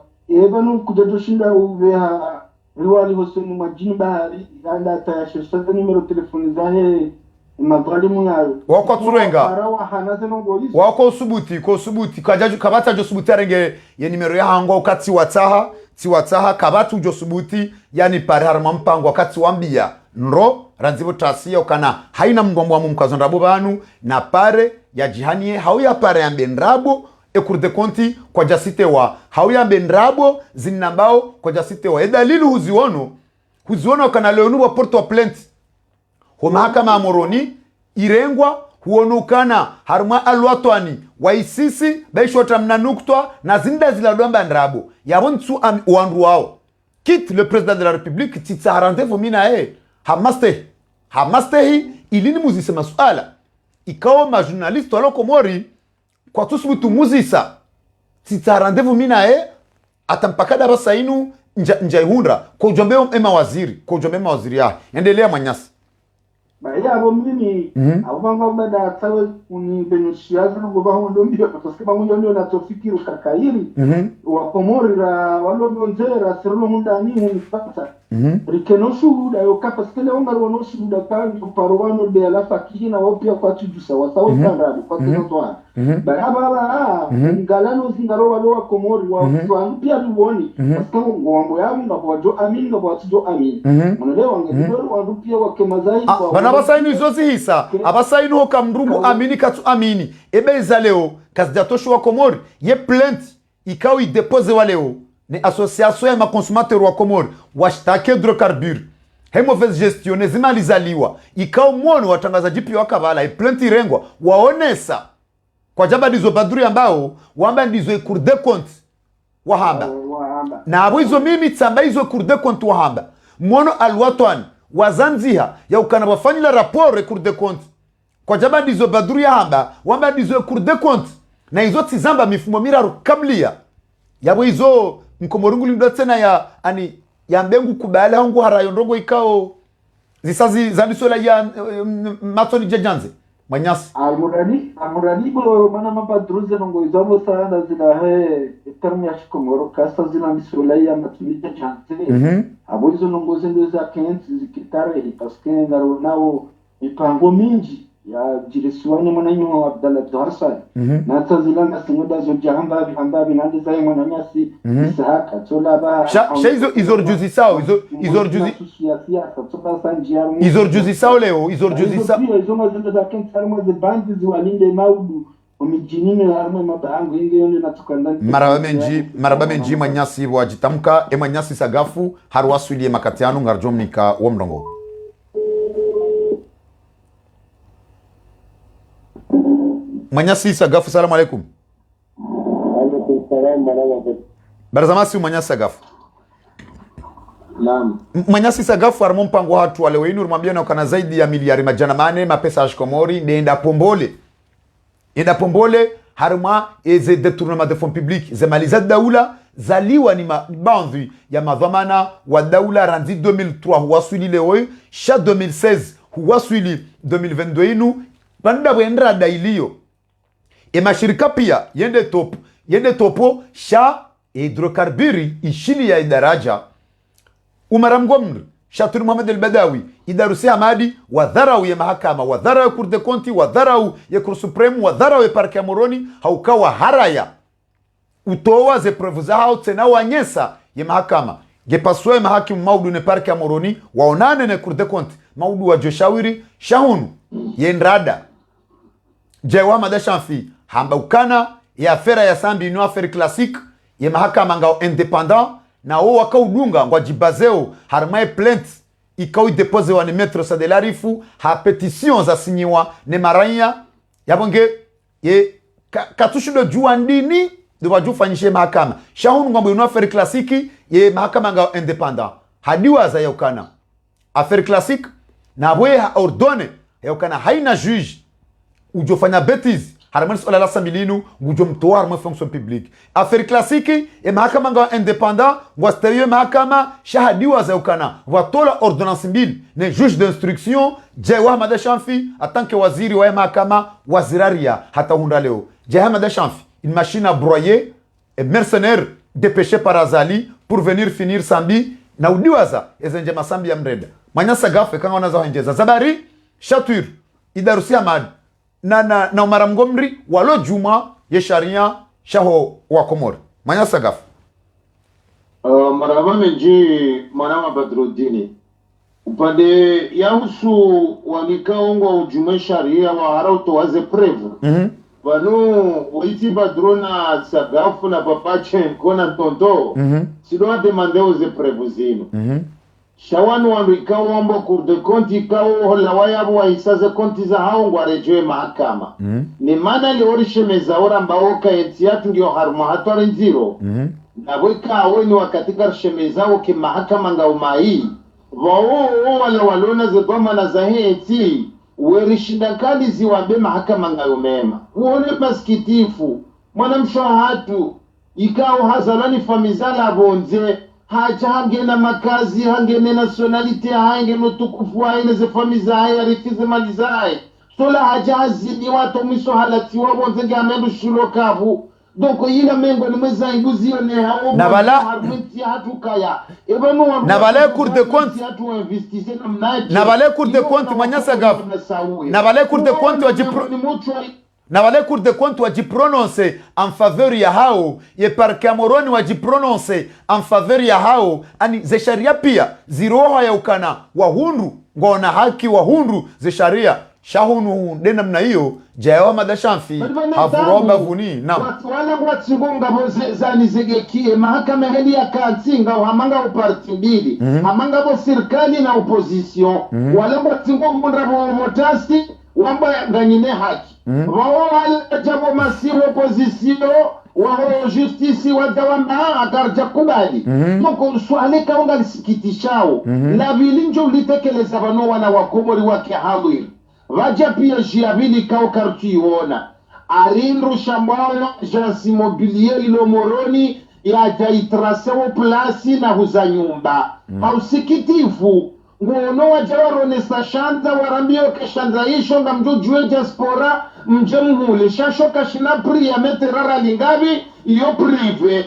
banu kujajoshinda uveha riwali hoseni majini bahari anda tayashesha numero telefoni zahe magalimu yayo wako turenga wako subuti kajaju kabata jo subuti arenge ye nimero ya hango kati wataha kabatu jo subuti yani pare harma mpango wakati wambia nro ranzibo tasia ukana haina mngombo wa mumkazondrabo banu na pare ya jihanie hauya pare ya mbendrabo ekurde konti kwa jasite wa hauya mbendrabo zinambao kwa jasite wa edalilu huziono kana leonu wa porto wa plenty ho mahakama ya Moroni irengwa huonukana haruma alwatwani waisisi baishota mnanuktwa na zinda ziladwamba ndrabo yabontu wandu wao quitte le président de la république titsarande vumina hamastehi ilini muzise masuala ikawa majournaliste walo komori kwa tusubutu muzisa titsarande vumina atampaka darasa inu njaihundra kwa ujombe mawaziri ya endelea manyasi abo mimi abanga bada tawe uni benusiaza ngo bahondo mbio parce que bango ndio natofikiru kakairi wa komori ra walo bonzera serlo mundani hunifata rikeno shuhuda yo parce que leo ngaro no shuhuda kandi parwano de la fakina wopia kwa tujusa wasawo tandradi kwa tinotoa barabara ngalano zingaro walo wa komori wa pia biwoni parce que ngombo yabo ngabo amin ngabo jo amin mnaelewa ngero wa pia wa kemazai bana basaini zozi hisa abasaini ho kamrungu amini katu amini ebeza leo kazidatosho wa komori ye plainte ikao idepose wa leo ni association ya makonsumateur wa komori washtake hydrocarbure he mauvaise gestion zimalizaliwa ikao mwono watangazaji pia wakabala plainte irengwa waonesa kwa jaba dizo baduri ambao wamba ndizo Cour des comptes wahamba na abo hizo mimi tsamba hizo Cour des comptes wahamba mwono alwatwan wazanziha ya ukana wafanyila rapport Cour des comptes kwa jaba ndizo baduri ya hamba wamba ndizo Cour des comptes na hizo tizamba mifumo miraru kamlia yabo hizo mkomorungu lindo tena ya mbengu kubale hangu harayo ndongo ikao zisazi zandisola ya matoni jejanze manyasi amurani bo mana mabadruze ngo izabo sana zina termi ya shikomoro kasa zina misola ya matoni jejanze abo hizo ngo zendo za kenti zikitare parce que ngaro nao ipango mingi ya jirisiwani mwananyo Abdallah Hassan na tazilanga singoda zo jamba bihamba binande zai mwananyasi isaka tola ba izorjuzi sao leo izorjuzi sao izo mazendo za kenti sarmo ze bandi ziwalinde maudu umijinini harimo mabango ingiyo ni natukanda maraba menji manyasi wajitamka manyasi sagafu harwasulie makatiano ngarjomnika wa mrongo. Manyasi sagafu, salamu alaikum. Alaikum salam warahmatullahi. Barazamasi manyasi sagafu. Naam. Manyasi sagafu harimo mpango watu wale weinu rumambia na kana zaidi ya miliari majana mane mapesa ashkomori nenda pombole. Enda pombole harma eze detournement de fonds publics zemaliza daula zaliwa ni bandhi ya madhamana wa daula randi 2003 huwasuli leo sha 2016 huwasuli 2022 inu banda bwendra dailio e mashirika pia yende topo sha hidrokarburi ishili ya idaraja umaramgomr Shatur Mohamed al-Badawi idarusi hamadi wadharau ya mahakama wadharau ya Cour des Comptes wadharau ya Cour Supreme wadharau ya Parke ya Moroni haukawa haraya utowa ze preuve za hao tena wanyesa ya mahakama gepaswe mahakimu maudu ne Parke ya Moroni waonane ne Cour des Comptes maudu wa joshawiri shahunu yendrada jewa madashanfi hamba ukana ya afera ya sambi ino affaire classique ya mahakama ngao independant na o wakaudunga ngwa jibazeo harmae plainte ikao depose wa ni metro sadelarifu ha petition za sinyiwa ne maranya yabonge ye katushindo juwa ndini de waju fanyishe mahakama shahunu ngombo ino affaire classique ye mahakama ngao independant hadiwa za yaukana affaire classique na bwe ha ordone yaukana haina juge ujofanya bêtise harmani sola la samilinu ngujo mtoa harmani fonction publique affaire classique e mahakama nga indépendant wastawiwe mahakama shahadiwa za ukana watola ordonnance mbili ne juge d'instruction jewa Hamada Shamfi atanke waziri wa mahakama waziraria hata hunda leo jewa Hamada Shamfi une machine à broyer et mercenaire dépêché par Azali pour venir finir sambi na udiwaza ezenje masambi ya mreda manyasa gafe kanga wanaza wenjeza zabari shatur idarusi Hamad na umara mgomri walo juma ye sharia shaho wa Komori manyasa gafu Maraba menji manama Badruddini upande yahusu wanikaongwa ujume sharia wa harauto waze prevu vanu waiti Badrona sagafu na papache kona tonto sidoa demande uze prevu zinu shawanu wandu ikawo wambo Cour des Comptes ikawo hola wayabu wa isaze konti za hao ngwa rejwe mahakama ni mana lihorishe mezaora mbaoka etiatu ndio harumu hatware nziro na weka awe ni wakatika rishemezao ke mahakama nga umai wao wala walona zedoma na zahe eti werishindakali ziwambe mahakama nga umema uone maskitifu mwana mshahatu ikawo hazalani famizala bonze haja hangena makazi hangene nationalite hangene tukufu haine ze famizae arifize malizae sola haja hazini watu mwisho halati wabo nzenge amendu shulo kavu doko yila mengo ni mweza inguzio ne hao Nabala harmenti hatu kaya ebanu Nabala Cour des Comptes hatu investise na mnaji Nabala Cour des Comptes manyasa gafu Nabala Cour des Comptes wajipro na wale Cour des Comptes wajiprononce en faveur ya hao ye Parke ya Moroni wajiprononce en faveur ya hao ani ze sharia pia ziroha ya ukana wahundu ngona haki wahundu ze sharia shahunu dena mna hiyo jawa madashamfi hafuroba vuni na wala watsungonga boze zani zegekie mahakama heli ya kantinga hamanga uparti mbili hamanga bo serikali na opposition wala watsungonga bo motasti wamba nganyine haki wala jabo masiru opposition wa justice wadawamba akarja kubali moko swale kaunga lisikitishao la vilinjo litekeleza bano wana wakomori wake hamwili vaja pia jiabili kao kartuiona arindru shambala jasi mobilier ilo Moroni ya jaitrasewo plasi na huza nyumba hausikitifu ngono wajawaronesa shanza warambio keshanza isho nga mjujue diaspora mjemhule shashoka shina pri ya meterara lingavi iyo prive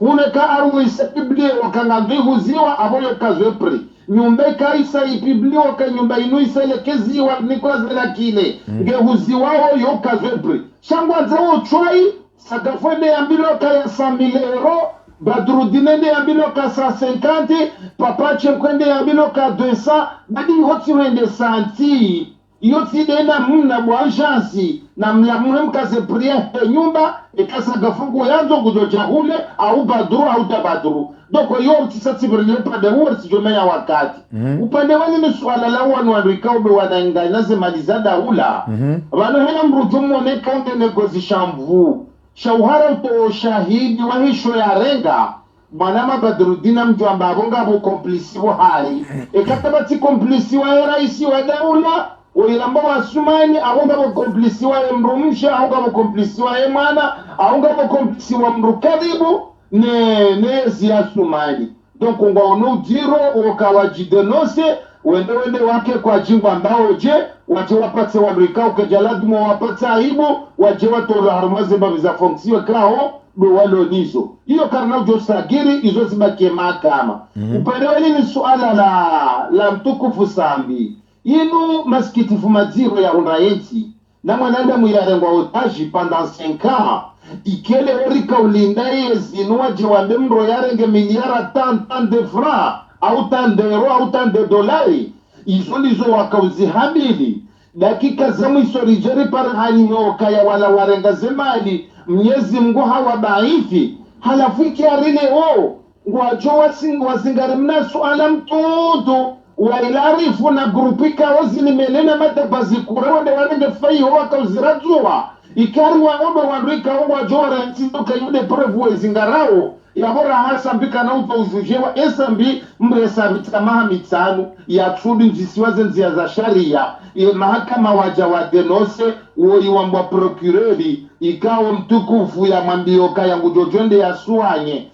uneka aruisa biblia wakanga vihuziwa aboyo kazwe pri nyumba kaisa ipibliwa ka nyumba inu iselekeziwa nikola zela kile ngehuziwao yo kazwe pri shangwanza wo chwai sagafwende ya mbiloka ya 100,000 euro Badruddine de yambiloka 150 papa chekwende yambiloka 200 badi hoti wende santi iyo tidena mna bwanshansi na mlamwe mkaze priya nyumba ikasa gafungu yanzo kujoja hule au badru au tabadru doko yo tisati brile pade huwa sijomea wakati upande wani ni swala la wanu wanrikao be wanangana zemalizada hula wano hena mrujumu nekange negozi shamvu shauhara uto shahidi wahisho ya renga Mwanama Badrudina mjwamba abonga bo komplisi wa hari ekatabati komplisi wa raisi wa daula Oilamba wa Sumani, ahunga mo komplisi wa Mrumsha, ahunga mo komplisi wa Emana, ahunga mo komplisi wa Mrukadibu, ne zia Sumani. Donc on va ono diro okawajidenose, wende wake kwa jingwa mbao je, waje wapate wa Amerika ukejaladu mwa wapate aibu, waje watolo harumaze babiza fonksiwa kao, walo nizo. Iyo karna ujo sagiri, izo zibakie makama. Upande wali ni suala la mtukufu Sambi. Inu maskitifu maziro ya unraeti na mwanadamu yarengwa otaji pendant 5 ans ikele orika ulindaye zinua jiwambe mro yarenge miliara tan de francs au tan de euro au tan de dolari izo nizo wakauzihabili dakika zamu isorijeri parahani kaya wala warenga zemali mnyezi mgu hawa baifi halafiki arile ngwajo wasingari mna suala mtutu wailarifu na grupika wazini melena matabazi kure wande wanenge fayi waka uzirajua ikari wa obe wandrika wa jora ntidoka yude prevu zingarao ya hora hasa mbika na uto uzujewa esambi mresa mitamaha mitanu ya trubi njisiwaze nzia za sharia mahakama waja wa denose uoi wambwa procureri ikawa mtukufu ya mambioka ya ngujojonde ya suanye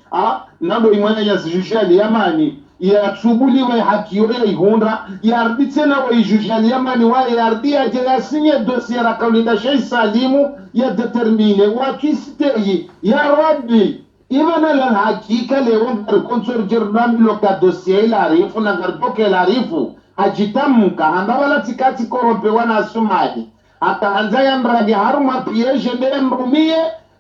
nando imwana ya zijujali yamani ya tsubuliwe hakiyo ya ihunda ya ardi tena wa ijujali yamani wa ya ardi ya jelasinye dossier ya kaulinda shay salimu ya determine wa kisteyi ya rabbi ibana la hakika leo konsor jirnami loka dossier la arifu na gardoke la arifu hajitamka handa wala tikati korompe wana asumani akaanza ya mradi haruma piyeje mbele mrumie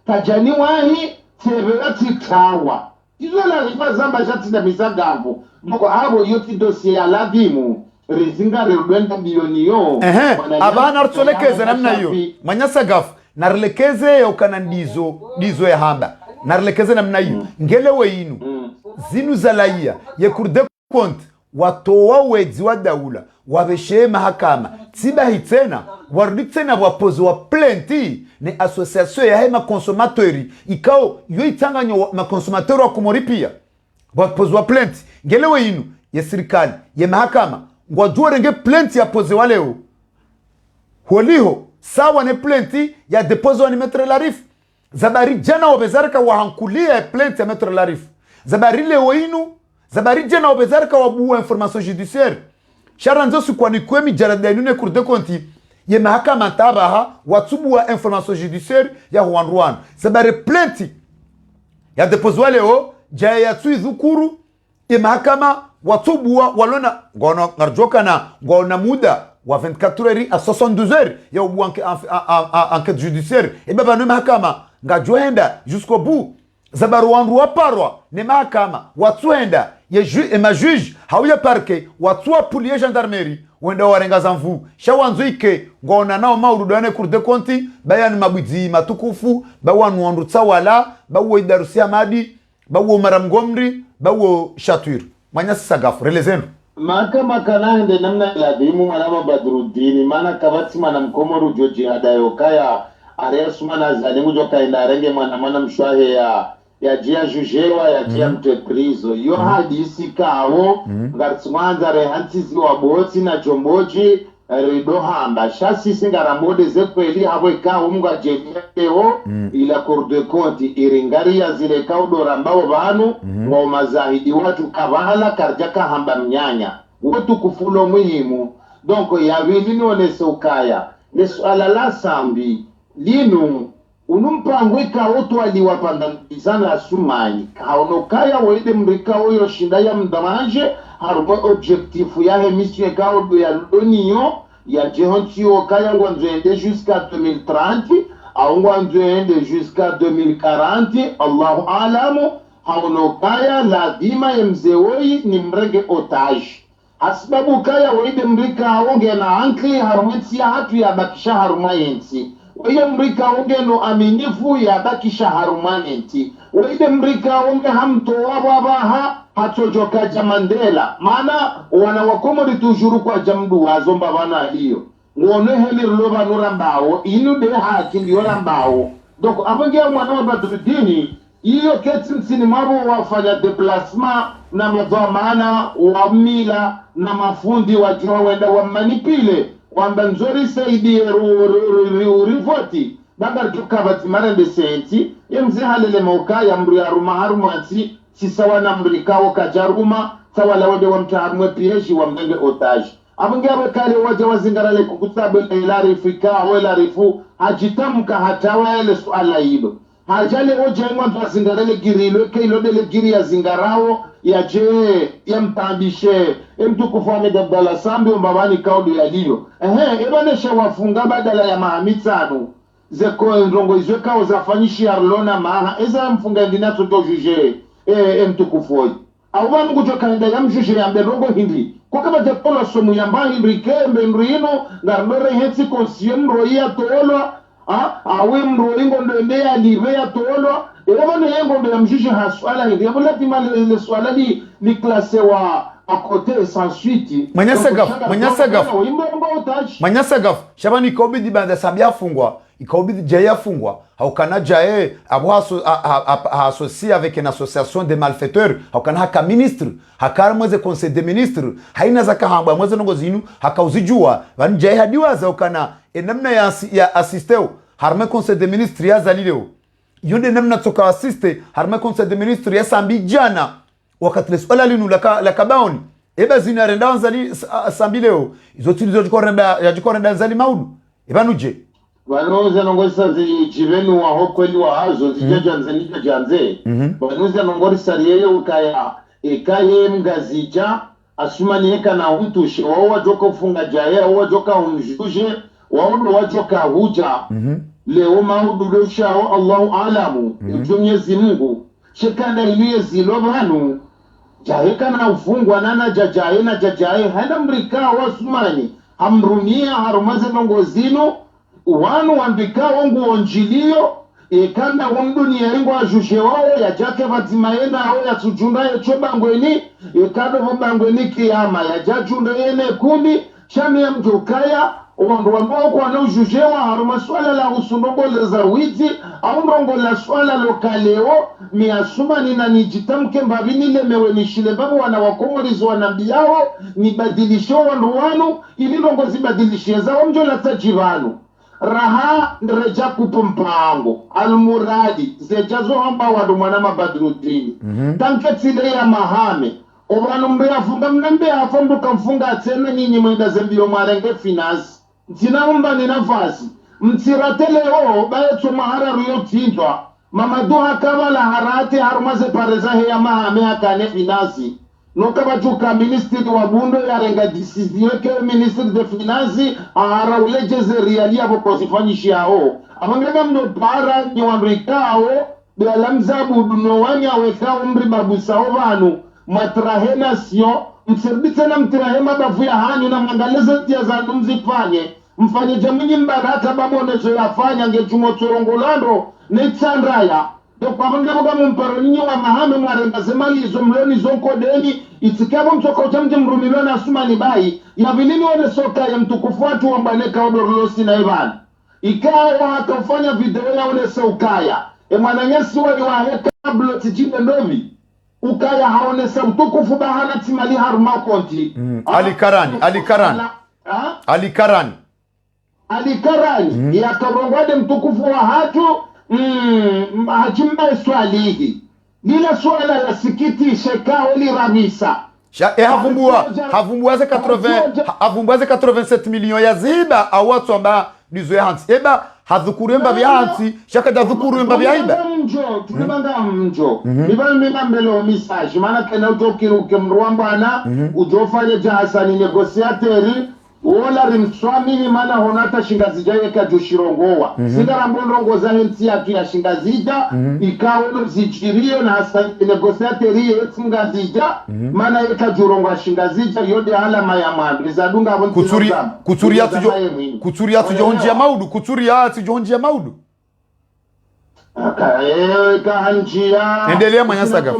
tajani wahi tebela tikawa izo la rifa zamba shati na misagavu Moko abo yoti dossier ya lavimu rezinga rwenda milioni yo abana artolekeze namna hiyo manyasa gafu narelekeze ya ukana ndizo ya hamba narelekeze namna hiyo ngelewe inu zinu za laia ye kurde konti watowa wedzi wa daula wabeshe mahakama tiba hitena warudi tena wapozo wa plenti ne association ya hema consommatori ikao yo itanganyo ma consommatori wa kumoripia wapozo wa plenti ngelewe inu ya serikali ya mahakama ngwajua renge plenti ya poze waleo holiho sawa ne plenti ya depozo ni metre larifu zabari jana wabezarika wahankulia ya plenti ya metre larifu zabari leo inu zabari jana wabezarika wabuwa information judiciaire sharanzo kwa ni kwemi jarada inune cour de compte ya mahakama tabaha watubuwa information judiciaire ya Rwanda zabari plenti ya depozo waleo jaya ya tui dhukuru ya mahakama watubuwa walona ngono ngarjoka na ngono muda wa 24 heures à 72 heures ya ubu enquête judiciaire et baba no mahakama ngajoenda jusqu'au bout zabaru wanru waparwa ne mahakama watuenda ye ma juge hauya parquet watwa police gendarmerie wenda warenga zamvu shawanzuike ngona nao maurudane cour de compte bayani mabwizi matukufu bawanu wanru tsawala bawo idarusia madi bawo maramgomri bawo shatur manyasi sagafu relezenu mahakama kanande namna ya dimu manama Badrudini mana kabati mana mkomoru joji adayo kaya area sumana zalimu joka indarenge mana mshwahe ya jia jujewa ya jia mteprizo yo hadisi kawo ngartswanza rehantizi wa boti na jomboji rido hamba shasi singaramode zekweli hawe kawo mga jeniyo ila cour de compte iringari ya zile kaudo rambao banu wa mazahidi watu kabahala karjaka hamba mnyanya watu kufulo muhimu donc ya wili onese ukaya ne swala la Sambi linu unumpangwika watu waliwapandizana asumani kaonokaya wede mrika oyo shinda ya mdamanje harubo objectifu ya hemisye kaudo ya loniyo ya jehontiyo kaya ngwanzwende jusqu'à 2030 au ngwanzwende jusqu'à 2040 Allahu alamu haonokaya lazima ya mzewoi ni mrenge otage asbabu kaya waide mrika aonge na ankli harumwensi ya hatu ya bakisha harumayensi waide mrika aonge no aminifu ya bakisha harumanenti waide mrika aonge hamto wabaha hatojoka jamandela maana wanawakomori tujuru kwa jamdu wazomba wana hiyo ngone heli loba nurambao inu de haki ndiyo rambao donc abangia mwana wa Badruddin hiyo keti msini mabo wafanya deplasma na madhamana wa mila na mafundi wajua wenda wa manipile kwamba nzori saidi rivoti bagar tukabati marende senti yemze halele mauka ya mbri ya rumaharumati si sawa na mbrikao kajaruma sawa la wade wa mtaharumwe piheshi wa mdenge otaji abangia wakale waja wazingarale kukutabu ilari fika ilarifu hajitamka hatawa ele suala hilo hajale oje ngwa wazingarale girilwe keilo dele giri ya zingarao ya je ya mtambishe mtu kufame dabdala sambi mbabani kaudu ya liyo ebanesha wafunga badala ya mahamitsano zeko ndongo izwe kao zafanyishi arlona maha eza mfunga ndinato do juge mtu kufoi au wanu kutoka nda ya mjuge ya mbendongo hindi kwa kama japola somu ya mbahi mbrike mbendrino ngarmere hetsi konsiyo mroia toolwa awe mroingo ndendea lirea toolwa Ewa yengo ndo ya mjuge haswala hindi ya mulati mali ile swala ni klase wa akote sans suite Manyasagaf shabani ikobidi banda sabia fungwa ikobidi jaya fungwa haukana jaye abo associé avec une association de malfaiteurs haukana haka ministre hakara mweze conseil des ministres haina zaka hamba mweze nongo zinu hakauzijua bani jaye hadiwa za haukana namna ya assisteo harme conseil des ministres ya zalileo yonde namna toka assiste harme conseil des ministres ya sambi jana wakati leswala linu la kabaoni eba zina renda wanzali sambileo izotilizo jikorenda nzali maudu eba nuje Wanuze nongorisa zijivenu wa hokweli wa hazo zijaja nzenika janze wanuze nongorisa rieye ukaya ekaye mgazija asumani eka na untushi wawa joka ufunga jaye wawa joka umjuje wawa wajoka huja leo maudu leushao Allahu alamu mwenyezi Mungu shekanda iliye zilobanu jaheka na ufungwa nana jajaye na jajaye hana mrika wa sumani hamrumia harumaze nongozino wanu wambika wangu onjilio ekanda wamdunia ingo ajushe wao ya jake vatimaena au ya tujunda ya chobangweni ekado vabangweni kiyama ya jajunda yene kumi chami ya mjukaya wandu wambao kwa na ujujewa haruma swala la usundongo za witi au ndongo la swala lokaleo miasuma nina nijitamke mbavini lemewe nishile babu wana wakomorizo wanambiao nibadilisho wandu wanu ili ndongo zibadilishie zao mjola tajivanu raha nreja kupumpango almuradi zejazo hamba wadu mwana Badruddin tanke tile ya mahame obanu mbea funga mnambea hafondu kamfunga atena nyinyi mwenda zembio marenge finance ntina mba ni nafasi mtiratele bayetu mahara ruyo tintwa mamaduha kama la harate harumaze parezahe ya mahame hakane finance nokaba chuka ministri wa bundo ya renga decision ke ministri de finance ara ulejeze rialia boko sifanyishi hao abangega mno para ni wamrikao de alamzabu duno wanya weka umri babusao banu matrahe nation msirbite na mtrahema bavu ya hanyu na mangaleze tia za mzifanye mfanye jamini mbaraka babonezo yafanya ngechumo torongolando netsandraya kwa mwenga mga mparoni wa mahame mwarenga zemali izo mloni zonko deni itikabo mtoka utamje mrumilona asumani bai ya vilini wale soka ya mtukufu watu wambaneka odorlosi na Ivan ikawa wakafanya video ya ule saukaya mwananyasi wali waheka bloti jine ndovi ukaya haonesa mtukufu bahana timali haruma konti Alikarani ya karongwade mtukufu wa hatu hajimba swalihi lila swala la sikiti shekao li ramisa havumbuaze 87 millions ya ziba awatu amba nizo ya hansi eba hadhukuru mba vya hansi shaka dhukuru mba vya iba tulibanga mjo mibamba mbele message maana kana utokiruke mrwamba na ujofanye jahasani negociateri Ola rimswamini mana honata shingazija yeka joshirongowa. Singara mbonrongo za henti ya tu ya shingazija. Ikawo no zichirio na hasa negosiateri ya shingazija. Mana yeka jurongo shingazija yode hala mayamadu. Izadunga wanti kuturia tujonjia maudu. Kuturia tujonjia maudu. Kahanjia. Endelea Manyasaga.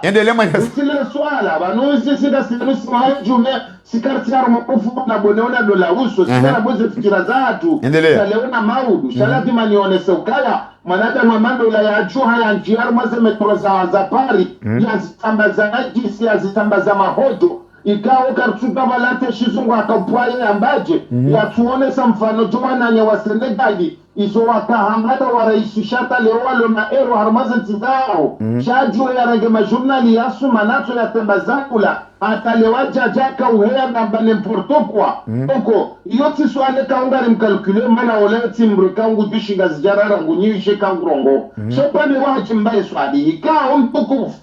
Endelea Manyasaga. Sile swala banuzi sida sinusi majume sikartiaro makufu na boneona dola uso sikara boze fikira zatu. Saleona maudu shalati manione ukaya manada mamando la ya juha ya njiaru maze metroza za pari ya zitambaza najisi ya zitambaza mahodo ikawo kartuba balate shizungu akapwaye ambaje ya tuone sa mfano jumana nye wa Senegali izo wakahamada waraisishata lewalo na ero harmaze tizao shajure ya rege majurnali yasu manato ya tembazakula atalewaja jaka uhea na mbane mportokwa oko yoti suane kaungari mkalkule mana oleti mrikaungu bishinga zijarara ngunyiwishe kangurongo shepane wajimbaye swadi ikao mtukufu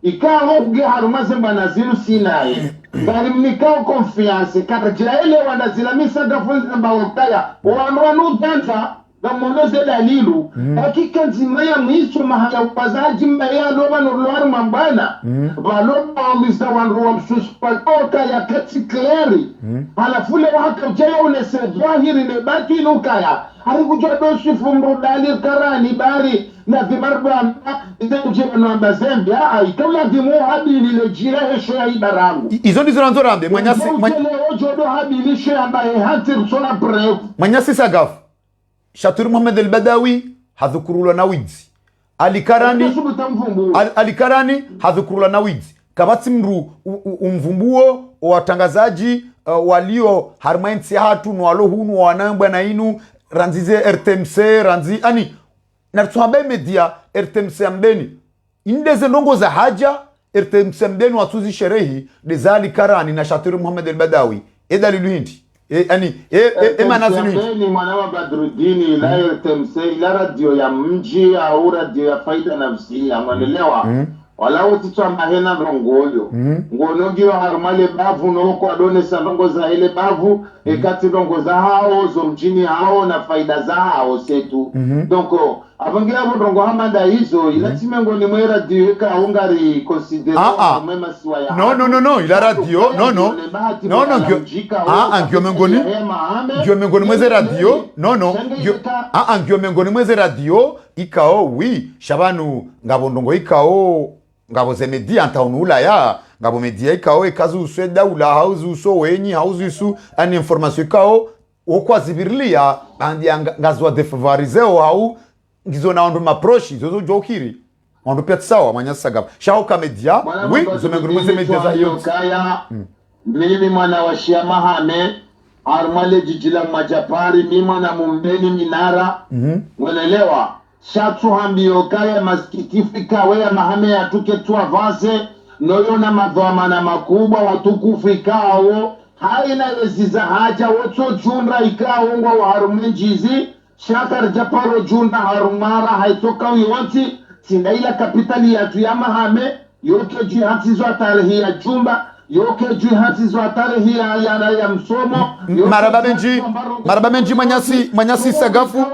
ikawo kuge harumaze mbanazilu sinaye bari mnikao konfianse kakajira ele wanazilamisa gafunzi na mbawotaya wanu danta gamonoze dalilu hakika nzimaya mwiso mahala upazaji mbaya loba nurluwaru mambana valoba wamisa wanruwa msuspatoka ya kati kleri halafule waka ujaya unese dhahiri nebatu inukaya harikujua dosi fumrudali karani bari na vimarba nde ujeba nuamba zembi ikaula vimu habili lejire hesho ya ibarangu izo ndizo nanzorambe Manyasi Sagaf Shatur Muhammad al-Badawi hadhukurula na widzi Alikarani hadhukurula na widzi kabati mru umvumbuo watangazaji walio harmainsi hatu nwalo hunu wanambwa na inu ranzize RTMC ranzi ani na tuhambe media RTMC ambeni indeze ndongo za haja RTMC ambeni watuzi sherehi dezali Karani na Shatur Muhammad al-Badawi edalilu hindi Mbeni mwanawa Badrudini ila RTMC ila radio ya mji au radio ya faida nafsi ya mwanelewa wala utitwa mahena rongoyo ngonogiwa harumale bavu noko adone sanongo za ile bavu ekati rongo za hao zo mjini hao na faida za hao setu donko abangira rongo hamada hizo ila timengo ni mwe radio eka ungari consider mwema siwa ya no ila radio no ngio mengoni mweze radio ngio mengoni mweze radio ikao wi shabanu ngabondongo ikao ngabo ze media antaunula ya ngabo media ikao ekazu usweda ula hauzu uso wenyi hauzu isu ani information ikao okwa zibirlia andi ngazwa defavorizeo au ngizo na ndo maprochi zozo jokiri ndo pia sawa Manyasi Sagaf shauka media wi zo mengoni mweze media za hiyo mimi mwana wa Shia Mahame armale jijila majapari mimi mwana mumbeni minara unaelewa shatu hambio kaya maskitifika wea mahame ya tuke tuwa vase noyona madhamana makubwa watukufu ikao haina leziza haja woto junra ikao ungwa wa harumenjizi shakar japaro junra harumara haitoka uyonti sindaila kapitali ya tuya mahame yoke jihatizo tarehi ya jumba yoke jihatizo tarehi ya msomo maraba menji Manyasi Sagafu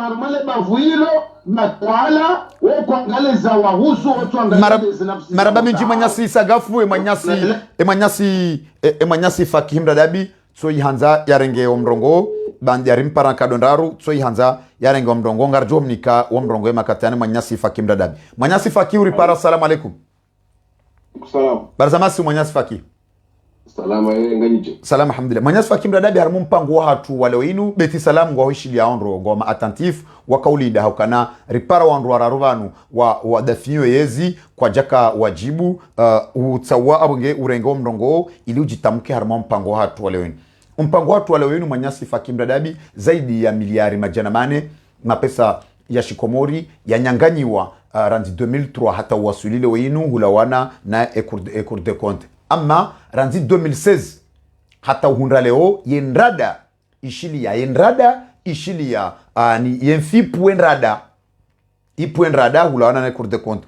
harumale bavuilo matwala wokuangaleza wahusu watu angaleza nafsi maraba menji Manyasi Sagafu Manyasi Fakihim Dabi tsoi hanza yarenge omrongo bandi yarimpara kadondaru tsoi hanza yarenge omrongo ngarjo mnika omrongo emakatane Manyasi Fakihim Dabi Manyasi Fakih ripara. Assalamu alaikum. Salam. Barzamasi Manyasi Fakih. Salama nganyije. Salam alhamdulillah. Manyasi Fakih Dabi harmu mpango wa hatu wale inu beti salam ngwa hishili ya onro ngwa attentif wa kaulida haukana ripara wa onro wararuvanu wa dafinyo yezi kwa jaka wajibu utsawa abunge urengo mrongo ili ujitamke harmu mpango wa hatu wale inu. Mpango watu wale inu Manyasi Fakih Dabi zaidi ya miliari majana mane mapesa ya shikomori ya nyanganyiwa randi 2003 hata wasulile wenu hulawana na ecour de compte ama randi 2016 hata uhundra leo yenrada ishili ya ni yenfi puenrada hulawana na ecour de compte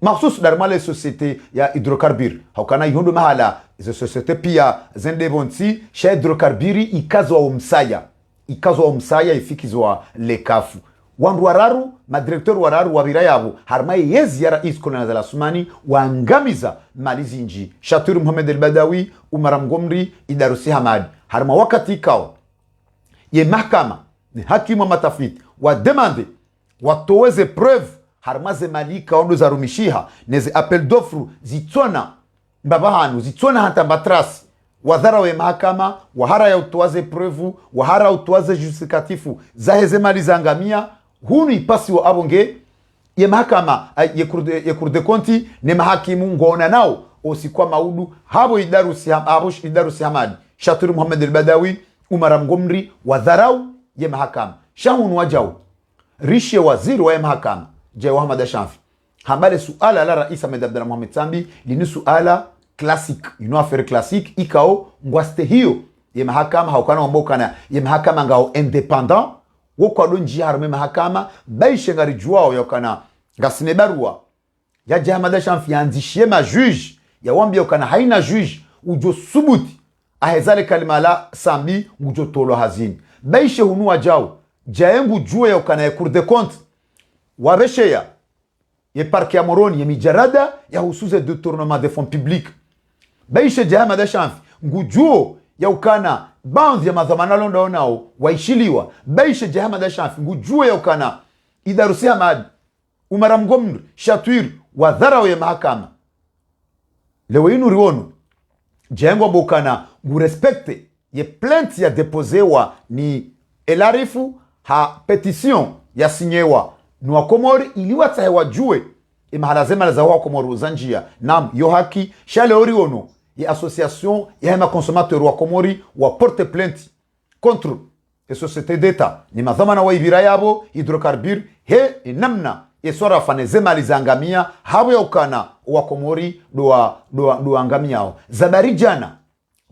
mahsus dar male societe ya hydrocarbure haukana yundu mahala izo societe pia zende bonti sha hydrocarburi ikazwa umsaya ifikizwa lekafu wandu wararu madirektor wararu wabira yabo harmaye yezi ya rais Colonel Asumani waangamiza malizi nji Shatur Mohamed al-Badawi Umar Mgomri Idarusi Hamad harma wakati ikao ye mahkama ni hakimu wa matafiti wa demande watoweze preuve harmaze malika ondo za rumishiha neze appel d'offre zitona mbabahanu zitona hanta batrasi wadhara we mahakama wahara ya utoaze preuve wahara utoaze justificatifu zaheze mali zangamia hunu ipasi wa abonge ye mahakama ye kurde konti ne mahakimu ngona nao osikwa maudu habo Idarusi Hamad Shatur Mohamed al-Badawi Umar Mgomri wadharau ye mahakama shahunu wajau rishe waziri wa ye mahakama Jaiwa Ahmad Shamfi habari suala la rais Ahmed Abdalla Mohamed Sambi lini suala classique affaire classique ikao ngwaste hiyo ye mahakama haukana wambokana ye mahakama ngao independent woko adonji harme mahakama baishe ngari juao yokana ngasine barua ya Jaiwa Ahmad Shamfi anzishie ma juge ya wambi yokana haina juge ujo subuti ahezale kalima la Sambi ujo tolo hazini baishe hunua jao jaengu juo yokana ya Cour des comptes wabesheya ye parke ya Moroni ye mijarada ya husuze détournement de fonds publics baishe Jaiwa Ahmad Shamfi ngujuo ya ukana baadhi ya madhamana londa nao waishiliwa baishe Jaiwa Ahmad Shamfi ngujuo ya ukana Idarusi Hamad Umar Mgomri Shatur wadhara ya mahakama lewe inu rionu jengo bokana respecte ye plainte ya deposewa ni elarifu ha petition ya sinyewa nuwa Komori iliwa tahewa jue mahala zema za wa Komori zanjia nam yo haki shale oriono ye association ya hema consommateur wa Komori wa porte plainte contre les sociétés d'État ni madhamana wa ibira yabo hydrocarbure he namna yesora fane zema alizangamia hawe ya ukana wa Komori doa angamiao zabari jana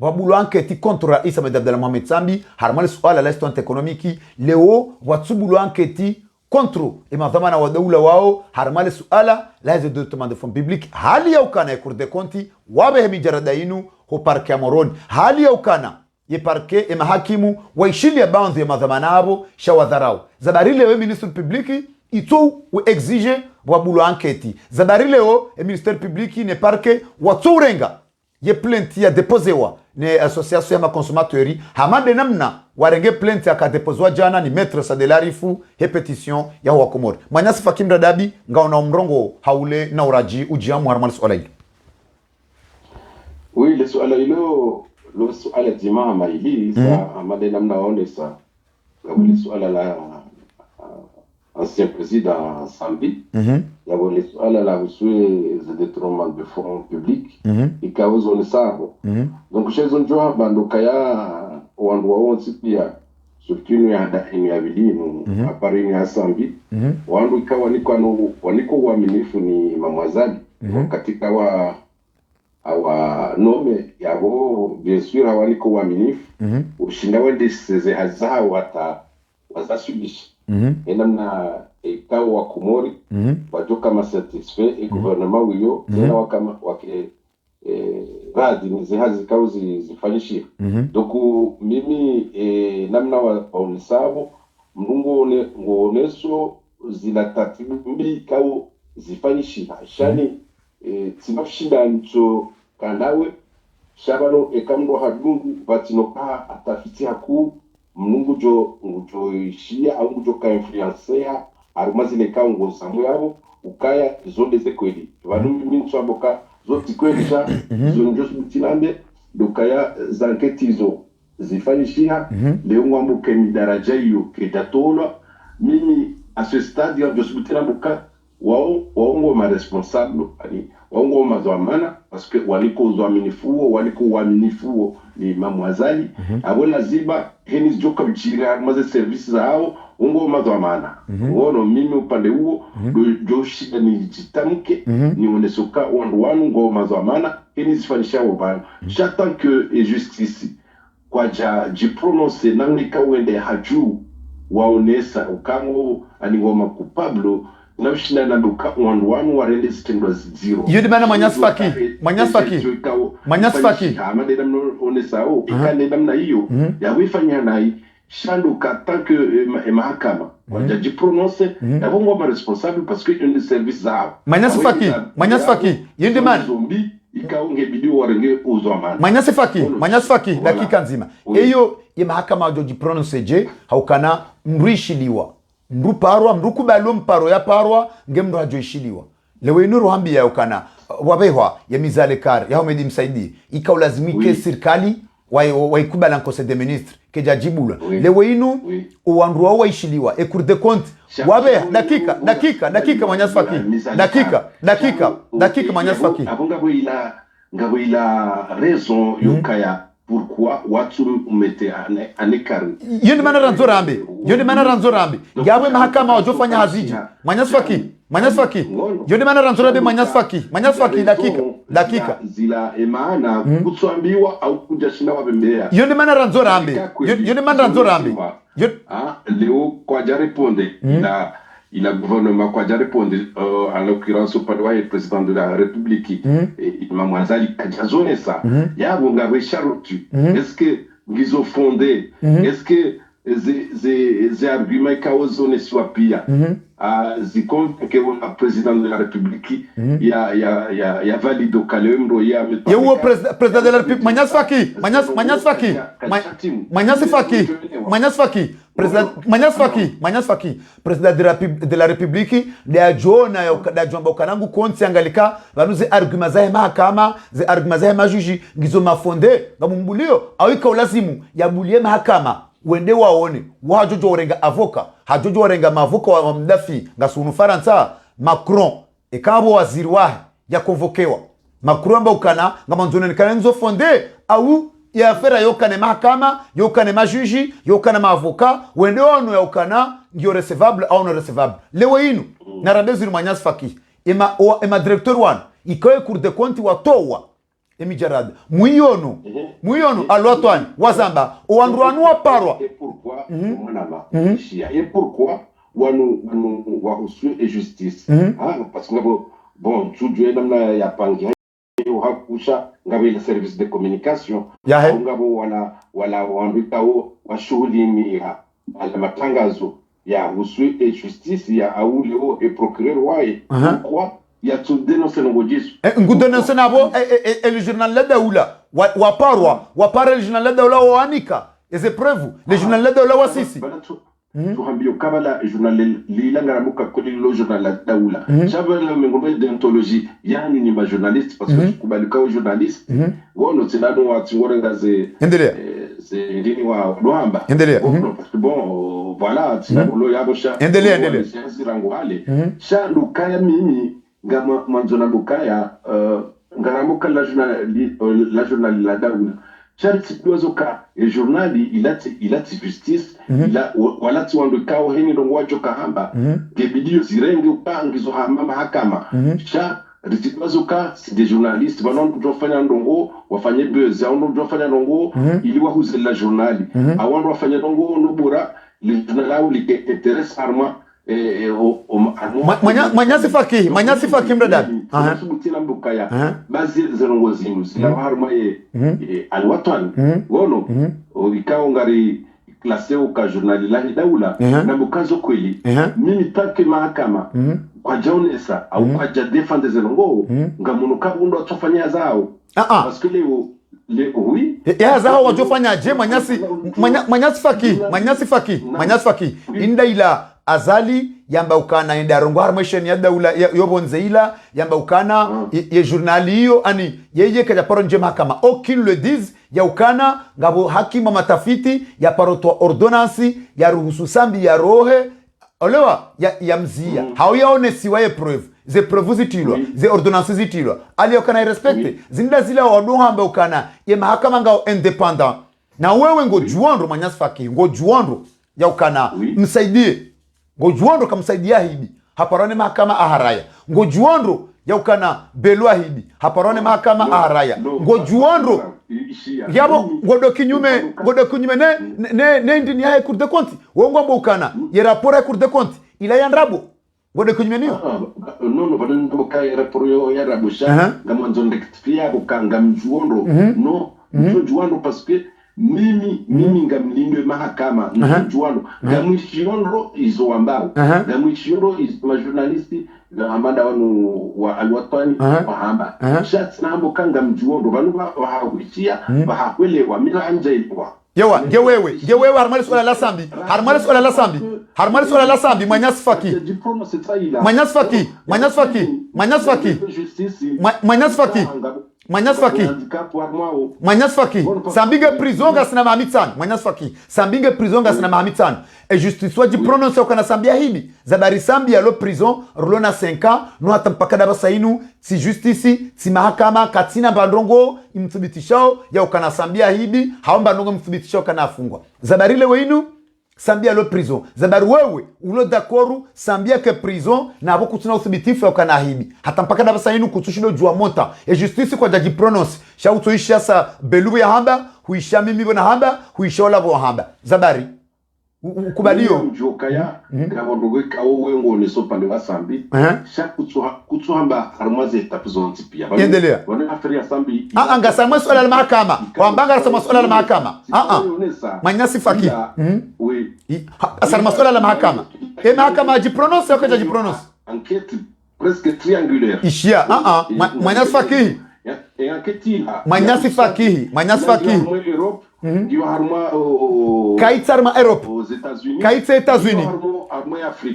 wabulu anketi contre Rais Ahmed Abdalla Mohamed Sambi harmali suala la instant économique leo watsubulu anketi contre madhamana wa daula wao harmali suala la détournement de fonds publics hali ya ukana ya Cour des comptes wabe hemi jaradainu ho parke ya Moroni hali ya ukana ye parke mahakimu waishili ya baadhi ya madhamana abo shawadharau zabari leo ministre public ito u exige wabulu anketi zabari leo ministère public ne parke watsurenga ye plainte ya deposewa ne association ya consommateur hamade namna warenge plainte akadepozewa jana ni maître Sadelarifu he petition ya wa Komori Manyasi Fakim Dadabi ngaona umrongo haule na uraji ujiamu harmali swala hili. Oui, le swala hilo lo swala jima maili sa hamade namna onesa le swala la ancien président Sambi ya le swala la usue de détournement de fonds publics ikauzo ni sabo donc chezo njoa bandokaya wandu waonsi pia surtout ya daini ya bilinu aparini ya Sambi wandu ikawa waniko uaminifu ni mamwazali katika awa nome yabo bien sûr waniko uaminifu ushinda wende seze hazao hata wazasubisha enamna ikawa wa Komori wajoka ma satisfait et gouvernement wiyo tena wakama wake radi nizihazi kauzi zifanyishia donc mimi namna waonesavo mnungu ngoneso zilatatibi kao zifanyishia shani tinafshinda ncho kandawe shabano ekamdo hadungu batinoka atafiti haku mnungu jo ishia au jo ka influencer arumazile ka ngo samu yabo ukaya zonde zekweli banu mincho aboka zoti kwelija zonjo mutinambe dokaya zanketizo zifanyishia leo ngwambuke midaraja hiyo kedatola mimi a ce stade yo mutinambuka wao ma responsable ani wao mazamana parce que waliko uaminifu ni mamwazali abona ziba henis joka bichira maze services zao ungo mazamana wono mimi upande huo do shida ni jitamke ni onesoka wanu ngo mazamana henis fanisha wabana j'attends que et justice kwa ji prononcer nangika wende haju waonesa ukango ani ngoma coupable na ushina na duka wanu warende stendo zero yudi mana manyasfaki amade namno onesao ikane namna hiyo ya wifanya nai shanduka tant que mahakama wajaji prononce yabo ngoma responsable parce que une service zao manyasfaki yudi mana zombi ikaunge bidio warenge uzomana manyasfaki dakika nzima eyo ye mahakama wajoji prononce je haukana mrishiliwa mruparwa mrukubalo mparo ya parwa ngemndo hajoishiliwa lewe nuru hambi ya ukana wabehwa ya mizale kar ya homedi msaidi ikaulazimike serikali waikubala conseil des ministres keja jibula lewe inu uandruwa waishiliwa et cour de compte wabe dakika manyasfaki dakika manyasfaki abonga ngabo ila raison yukaya pourquoi watu umete anekari yoni mana ranzorambe yawe mahakama wajofanya haziji manyasfaki yoni mana ranzorambe manyasfaki dakika zila maana kutuambiwa au kujashina wabembea yoni mana ranzorambe leo kwa jareponde il a gouvernement kwa jareponde en l'occurrence upande wa président de la république Mamwazali kajazone ça yabo ngabe charutu est-ce que ngizo fondé est-ce que ces arguments kaozone soit pia zikonte que le président de la république ya valido kalemro ya yewo président de la république manyasfaki président de la république ya jona ya jomba kanangu konti angalika banuze arguments za mahakama ze arguments za majuji ngizo mafonde ngamumbulio awika ulazimu ya bulie mahakama wende waone wajojo orenga avoka hajojo orenga mavoka wa mdafi ngasunu Faransa Macron ekabo waziri wahe ya convokewa Macron amba ukana ngamanzone kanenzo fonde au ya afera yokane mahakama yokane majuji yokane mavoka wende wano ya ukana ngio recevable au non recevable lewe inu na rabezuri manyasfaki ema directeur wan ikoe cour de compte watowa emijarad muyono alwatwani wazamba oandruanu waparwa et pourquoi et pourquoi wanu wahusu et justice parce que bon tujue namna ya pangi hakusha ngabe le service de communication ngabo wala wambikao washughuli mira ala matangazo ya husu et justice ya auleo et procureur wae pourquoi ya tu dénoncer n'ongojisu ngudononse nabo le journal la daula wapara le journal la daula wanika eze preuve le journal la daula wasisi tuhambio kabala journal lila ngaramuka kodi lo journal la daula chabela mengombe deontologie yani ni ma journaliste parce que kubalika au journaliste wono tsinado watu ngorenga ze ndini wa Luamba parce que bon voilà tsinado lo yabosha endelea sirangu hale sha lukaya mimi ngama manzona bukaya ngaramuka la journal la daula charity dozoka e journal il a justice wala tiwando kawo heni ndo wajo kahamba gebidio zirenge upangizo hama mahakama cha ritwazoka c'est des journalistes banon kujofanya ndongo wafanye buzz au ndo kujofanya ndongo ili wahuze la journal awando wafanye ndongo ndo bora le journal au li intéresse arma manyasifaki mdada subutina mbukaya bazi zerongo zinu sila harma alwatan wono ikao ngari klase uka journali la daula na bukazo kweli mimi tanke mahakama kwa jaonesa au kwa jadefande zerongo ngamunuka undo atofanya zao parce que oui ya zao wajofanya je manyasifaki inda ila azali yamba ukana enda rongo harmation ya daula yobonze ila yamba ukana ye journali hiyo ani yeye kaja paro nje mahakama aucun le disent ya ukana ngabo hakima matafiti ya parotwa ordonnance ya ruhusu sambi ya rohe olewa ya mzia hauyaone siwaye preuve ze preuve zitilwa ze ordonnance zitilwa ali ukana respecte zinda zile wadonga amba ukana ye mahakama ngao independent na wewe ngo juandro manyasfaki ngo juandro ya ukana msaidie ngojuondo kamsaidia hibi haparone mahakama aharaya ngojuondo yaukana belwa hibi haparone mahakama aharaya ngojuondo yabo ngodo kinyume ne ndini ya cour de compte wongo mbukana ye rapport ya cour de compte ila yandrabo ngode kunymenio no bado ndo kai raporo ya rabusha ngama nzo rectifia kukanga mjuondo no mjuondo parce que mimi ngamlindwe mahakama mjuondo ngamwishiondro izo ambao ngamwishiondro izo journalisti na amanda wanu wa alwatani wahamba shat na ambo kanga mjuondo banu bahawishia bahakwelewa mila anja ilikuwa yewa ngewewe harmalis wala lasambi manyas faki sambinge prison gasina mamitsan et justice soit di prononcer kana sambia hibi zabari sambia lo prison rolona 5 ans no atampaka daba sainu si justice si mahakama katina bandrongo imthibitishao ya ukana sambia hibi haomba ndongo mthibitishao kana afungwa zabari le weinu sambia lo prison zabari wewe ulo dakoru sambia ke prison na abo kutina uthibitifu ya ukana hibi hata mpaka daba sainu kutushilo jua monta et justice kwa jaji prononce sha utoisha sa belu ya hamba huisha mimi bona hamba huisha wala bo hamba zabari ukubalio njokaya ngabondogo kawo wengo ne so pande wasambi chaque kutuhamba harmaze tapzonti pia endelea wana afria sambi anga sama swala la mahakama wambanga sama swala la mahakama manyasi faki oui asar maswala la mahakama mahakama ji prononce au kaja ji prononce enquête presque triangulaire ishia manyasi faki manyasi faki ndio harma kaitsarma Europe kaitsa États-Unis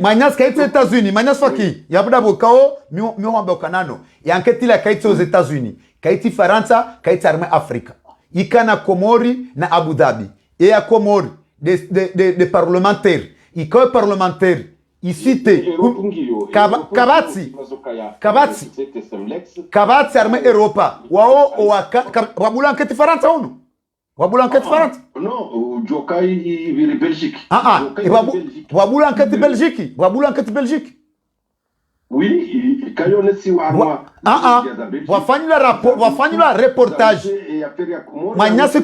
manyas kaitsa États-Unis manyas faki yabuda bokao mio hamba kanano yanketi la kaitsa aux États-Unis kaiti Faransa kaitsarma Afrika ikana Komori na Abu Dhabi et ya Komori des parlementaires iko parlementaire isite kabati arme Europa wao wabula anketi Faransa uno wabula anketi Faransa no jokai vile Belgique wabula anketi Belgique oui kayone si wa wafanyula reportage manyasi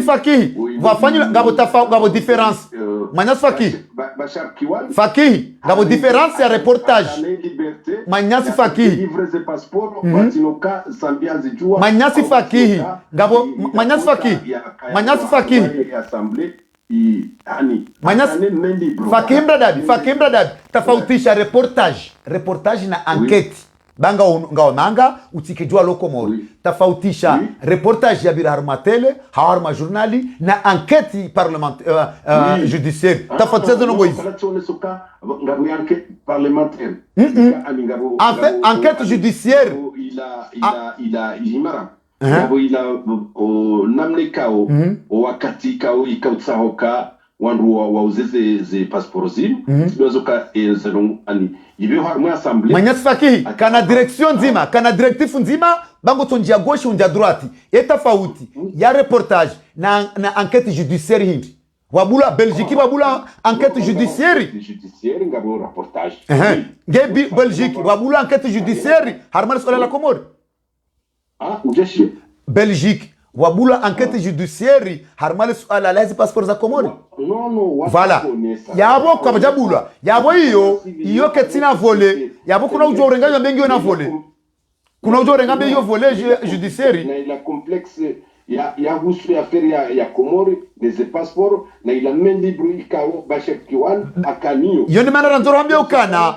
faki wafanyula gabo difference manyasi faki gabo difference ya reportage manyasi faki gabo manyasi faki fakimbradabi tafautisha reportage na enquête banga ngao manga utikijua lokomori tafautisha reportage ya biraharmatele hawarma journali na enquête parlementaire judiciaire tafautisha zongo hizi parlementaire enquête judiciaire ngabo ila namne kao wakati kao ikautsahoka wandu wa uzeze ze passport zim sidozoka zelong ani ibyo harmo assemblée manyasi faki kana direction nzima kana directif nzima bango tonjia gauche unja droite etafauti ya reportage na enquête judiciaire hindi wabula Belgique wabula enquête judiciaire ngabo reportage ngebi Belgique wabula enquête judiciaire harmal sola la Comore Belgique wabula enquête judiciaire harmal suala lazi passport za Komori no voilà yabo kwa jabula yabo hiyo ketina volé yabo kuna ujorenga mengi na volé kuna ujorenga mengi volé judiciaire na ila complexe ya husu ya feria ya Komori des passports na ila mendi bruikao bashek kiwan akanio yoni manara nzorambia ukana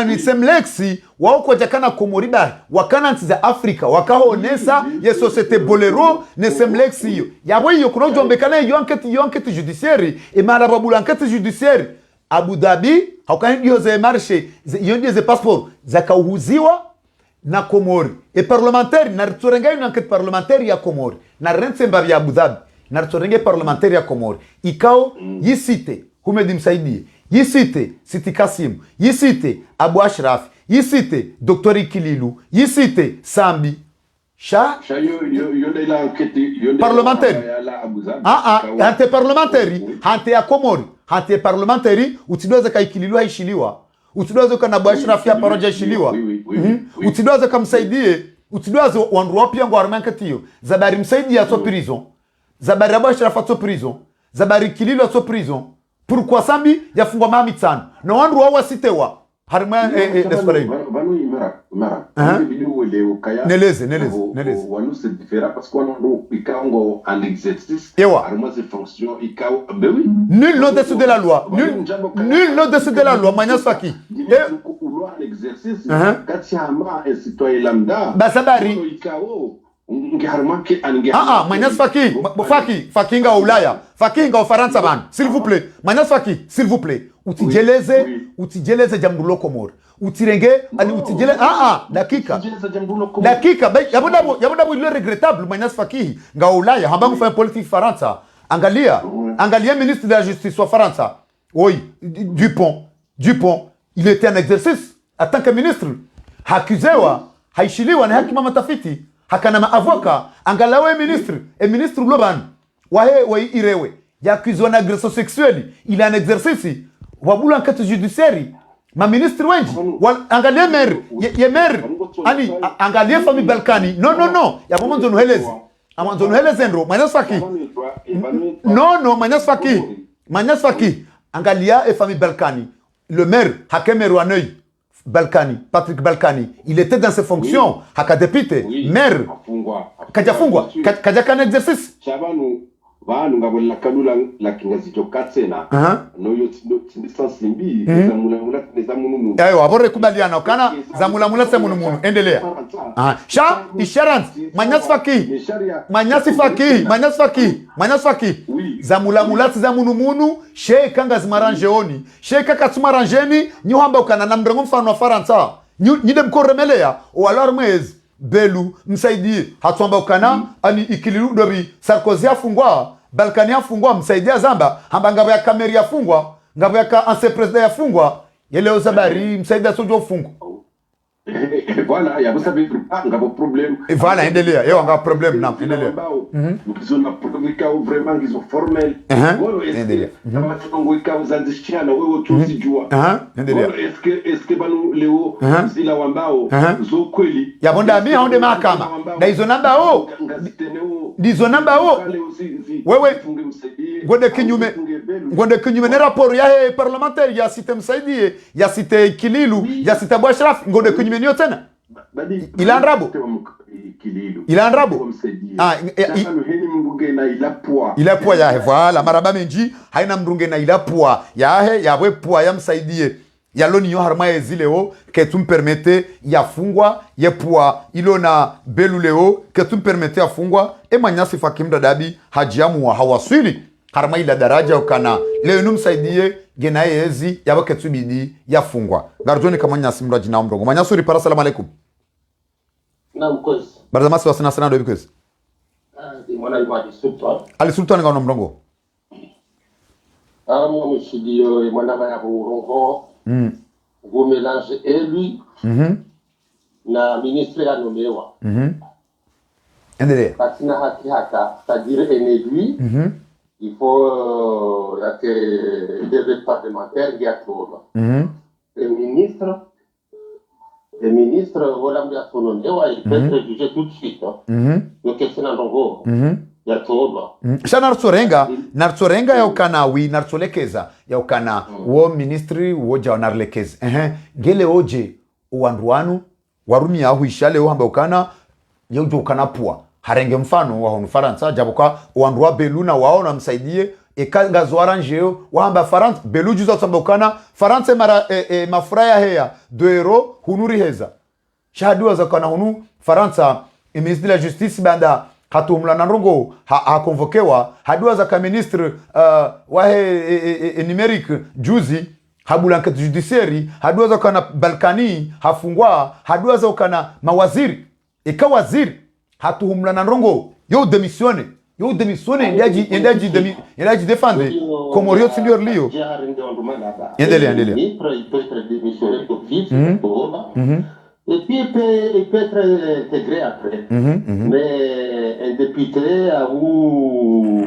ni semlexi wao kwa jakana Komoriba wakana nti za Afrika wakaonesa ya societe Bolero ne semlexi hiyo yabo hiyo kuna ujombekana hiyo enquête judiciaire et marababula enquête judiciaire Abu Dhabi haukani hiyo ze marché hiyo ze passeport zakauhuziwa na Komori et parlementaire na ritorenga une enquête parlementaire ya Komori na rentsemba ya Abu Dhabi na ritorenga parlementaire ya Komori ikao yisite Humedi Msaidie yisite Siti Kasim yisite Abu Ashraf yisite Dr. Ikililu yisite Sambi yo la enquête parlementaire hante parlementaire hante ya Komori hante parlementaire utidoza kaikililu haishiliwa utidoza kana Abu Ashraf ya paroja ishiliwa utidoza kamsaidie utidoza wandu wapia ngo armankatiyo zabari msaidie aso prison zabari Abu Ashraf aso prison zabari Ikililu aso prison pourquoi sambi yafungwa mami tano na wandu wa wasitewa harima l'espagne vanu imara video leo kaya neleze wanu se différent parce qu'on a ikango en exercice harima se fonction ikao oui nul au-dessus de la loi nul au-dessus de la loi Manias Faki loi en exercice kati ama citoyen lambda basabari ikao Manias Faki nga Ulaya Faki nga Ufaransa man s'il vous plaît Manias Faki s'il vous plaît utijeleze jambo loko mor utirenge ali utijele dakika yaboda ile regrettable Manias Faki nga Ulaya hambangu fa politique Faransa angalia ministre de la justice wa Faransa Dupont il était en exercice en tant que ministre hakuzewa haishiliwa na haki mama tafiti hakana maavoka angalawe ministre globan wahe irewe yakuzwa na agression sexuelle il est en exercice wabula enquête judiciaire ma ministre wenji angalie maire ani angalie famille Balkani non ya mwanzo nuheleze ndo Manias Faki non Manias Faki angalia famille Balkani le maire Hakemer Waneuil Balkani, Patrick Balkani, il était dans ses fonctions, haka député, maire, kajafungwa, kajaka exercice. Chabanu, vanu ngabula kadula la kingazi jokatsena. No yo simbi, zamula zamunu. Ayo, abore kubaliana okana, zamula semunu endelea. Sha, insurance, Manias Faki. Zamula zamunu, sheka ngazmaranjeoni, sheka katsumaranjeni, nyuhamba ukana na mrengo mfano wa Faransa. Nyide mkoremelea, o alors mwezi Belu msaidie hatuamba ukana ani ikiliru dobi Sarkozy afungwa Balkani afungwa msaidia Zamba hamba ngabo ya Kameri afungwa ngabo ya ancien president afungwa yele osabari msaidia sojo afungwa voilà ya busabi ngabo problem voilà endelea yeye ngabo problem na endelea ukizona problema vraiment ils sont formels endelea kama tungo ikao za dishana wewe tusijua endelea est-ce que banu leo zila wambao zo kweli ya bonda mi haonde mahakama na hizo namba ndizo namba wewe ngode kinyume ne rapport ya parlementaire ya site msaidie ya site Kililu ya site Bouachraf ngode kinyume niyo tena ilandrabo ilapua ya voilà maraba menji haina mrunge na ilapua ya wepua ya msaidie ya loni yo harma ezileo que tu me permette ya fungwa ye pua ilo na beluleo que tu me permette ya fungwa Manias Faki mdadabi hajiamu wa hawaswili harma ila daraja ukana leo numsaidie genaye ezi ya waketu bidi ya fungwa garjoni kama Manias mraji na mrongo Manias uri para salamu alaikum na mkozi barzamasi wasina sana do bikozi mwana almadi sultan ali sultan nga mrongo mo mshidio mwana ya burongo vous mélangez élu na ministre ya nomewa endelea patina hata c'est-à-dire un élu il faut que des parlementaires diatoba le ministre voilà bien son nomewa il peut être jugé tout de suite donc c'est un ndongo yatoba sha nartsorenga ya ukanawi nartsolekeza ya ukana wo ministry wo ja narlekeza ngele oje uwanduanu warumi ya huishale wo hamba ukana yojo ukana pua harenge mfano wa honu Faransa jabuka uwandua Beluna waona msaidie ekanga zoarangeo wa hamba Faransa Belu juza tsamba ukana Faransa mara mafuraya heya 2 euro hunuri heza shahadu za kana hunu Faransa ministre de la justice banda hatumla na rongo convoquewa hadua za ka ministre wahe numerique juzi habula enquête judiciaire hadua za kana Balkani hafungwa hadua za kana mawaziri waziri hatuhumla na rongo yo démissionne endaji défendre comme Rio Senior Lio endelea et puis il peut être intégré après. Mais un député a où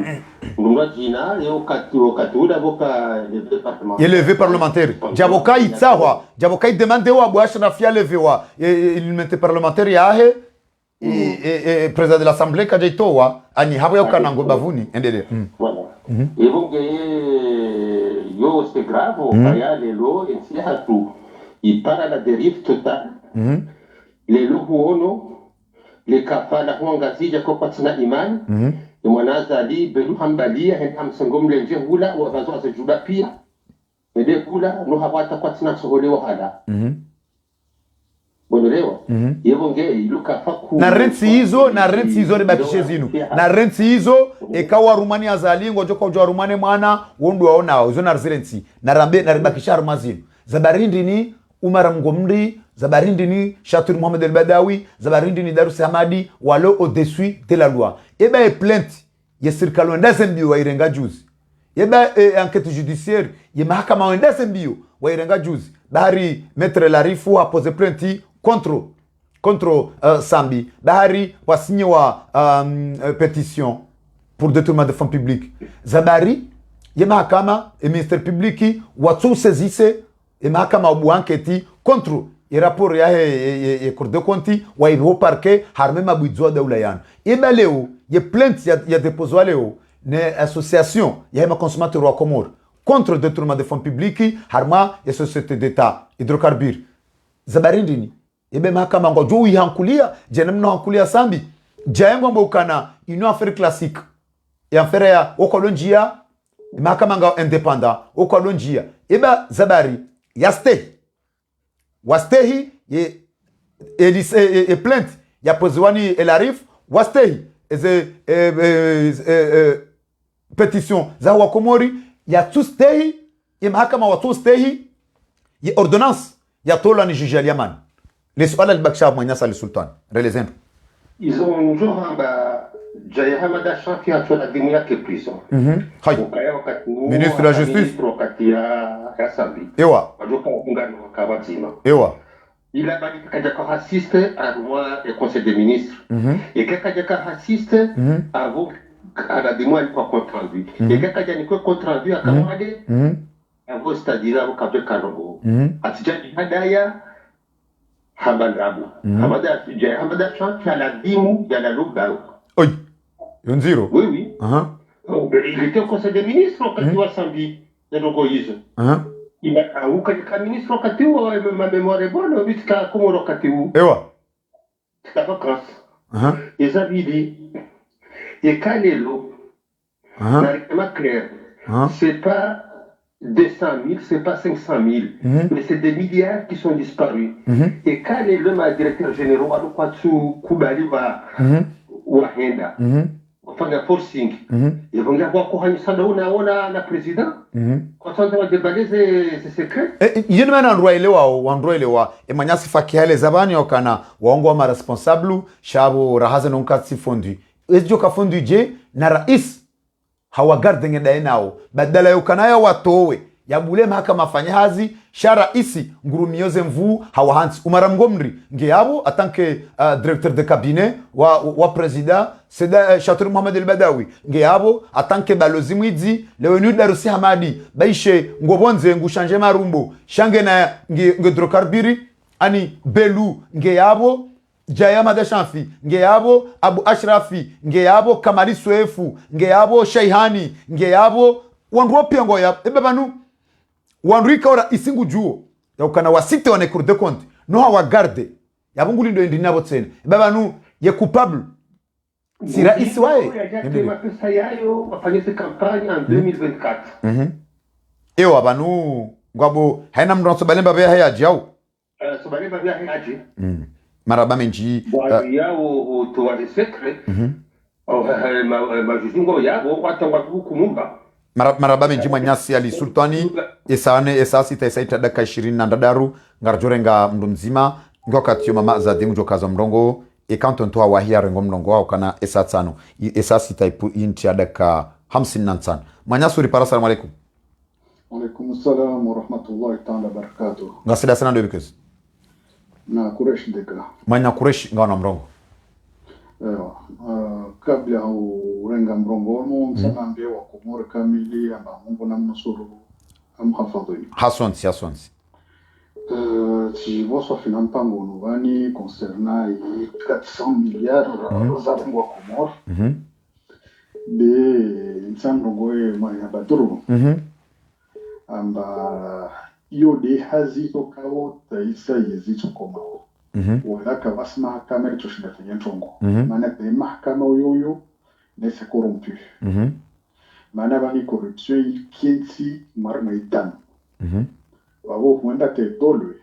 Nungajina et au Katula Boka élevé parlementaire. Jaboka Itsawa, Jaboka demande au Bouachraf ya levewa il mette parlementaire yahe et président de l'Assemblée Kajaitowa ani habo yokanango bavuni endelea. Voilà. Et donc yo c'est grave kaya lelo ensi hatu ipara la dérive totale lelo huono le kafala huangazija kwa patina imani mwana ali belu hambalia hen hamsangom lenje hula wa vazo asejuda pia nede kula no hawata kwa tina soholewa hala bonelewa yebonge iluka faku na renti hizo ribakishe zinu na renti hizo ekawa rumani azalingo joko jwa rumani mwana wondu waona hizo na renti na rambe na ribakisha rumazinu zabarindi ni Umar Mgomri zabarindi ni Chatur Mohamed El Badawi zabarindi ni Darus Hamadi walo au-dessus de la loi eba e plainte ye sirkalo ndase mbio wa irenga juzi eba enquête judiciaire ye mahakama ndase mbio wa irenga juzi bahari maître Larifu a posé plainte contre Sambi bahari wasinye wa pétition pour détournement de fonds publics zabari ye mahakama e ministère public watu saisisse et mahakama obu enquête contre et rapport ya cour de compte wa ibo parquet har même abuizwa daula yana eba leo ye plainte ya déposé leo ne association ya ma consommateur wa Comore contre détournement de fonds publics harma et société d'état hydrocarbures zabarindini ebe mahakama ngo jo yihankulia jena mno hankulia Sambi jayengo mbokana ino affaire classique et affaire ya okolonjia mahakama ngo indépendant okolonjia eba zabari yaste wastehi ye plainte ya pozwani elarif wastehi eze pétition za wa Komori ya tustehi ye mahakama wa tustehi ye ordonnance ya tola ni juge Aliaman les swala al-baksha mwanyasa al-sultan relezendo ils ont genre Jaya Hamada Shafi a la dunia ke prison ministre de la justice ya Sambi ewa wajoka ungano wakabazima ewa il a bali kajaka assiste à loi et conseil des ministres et kajaka assiste avant à la demande pour compte rendu et kajaka ni compte rendu à kamade avant c'est-à-dire au cap de Karongo atija hadaya habandabu hamada Shafi à la dimu ya la lugha. Oi, Yonziro. Oui. Il était au conseil des ministres quand il a Sambi, le Rogoïse. Il a eu un ministre quand il a ma mémoire est bonne, jusqu'à Komoro quand il a. Ewa. C'est la vacance. Et ça veut dire, et quand il est là, l'arrêtement clair, c'est pas 200 000, c'est pas 500 000, mais c'est des milliards qui sont disparus. Et quand il est là, le directeur général, Alukwatsu Kubali va. Wahenda wafanya forcing yavonga kwa kuhanyisana unaona na president kwa sababu wadebaleze secret yini mana ndroelewa emanyasi fakihale zabani okana waongo wa responsable shabo rahaza nonkatsi fondi ejo ka fondi je na rais hawagarde ngeda nao badala yokana watowe yabule mahakama fanyahazi shara isi ngurumioze mvu hawahansi Umar Mgomri ngeyabo atanke directeur de cabinet wa président c'est Chatur Mohamed El Badawi ngeyabo atanke balozi mwidzi lewenu Darus Hamadi baishe ngobonze ngushanje marumbo shange na ngedrokarbiri ani belu ngeyabo Jaya Madashanfi ngeyabo Abu Ashrafi ngeyabo Kamali Swefu ngeyabo Sheihani ngeyabo wanropia ngoya ebebanu wanrika ora isingu juo ya ukana wasite wane cour de compte no hawa garde ya bungu lindo indi nabo tsene baba nu ye coupable si rais wae ya pesa yayo wafanyese campagne en 2024 ewa banu ngwabo haina mronso balemba bya haya jao sobalemba bya haji maraba menji yao to wa secret ma vizingo yao watangwa kumumba maraba menji mwanyasi ali sultani esasi taisaita daka 20 na ndadaru ngarjorenga mndu mzima ngokati yo mama za dengu jokaza mrongo e kanto ntoa wahia rengo mrongo wao kana esatano esasi taipu inti daka 55 mwanyasi uri para. Assalamu alaykum. Wa alaykum assalam wa rahmatullahi ta'ala barakatuh. Ngasida sana ndo bikes na kuresh deka mwanya kuresh ngana mrongo kabla urenga mrongo mo sana ambie wa Komoro kamili ama Mungu na mnusuru amhafadhi hasonsi si vosso finanampango novani concernant 400 milliards za wa Komoro be nsango goe maya baduru amba iyo de hazito kawo taisa yezito komao wala kavas mahakama itoshindafanya ntongo maana pe mahakama yoyo nese corrompu maana bani corruption ikiensi marma itan wao huenda tetolwe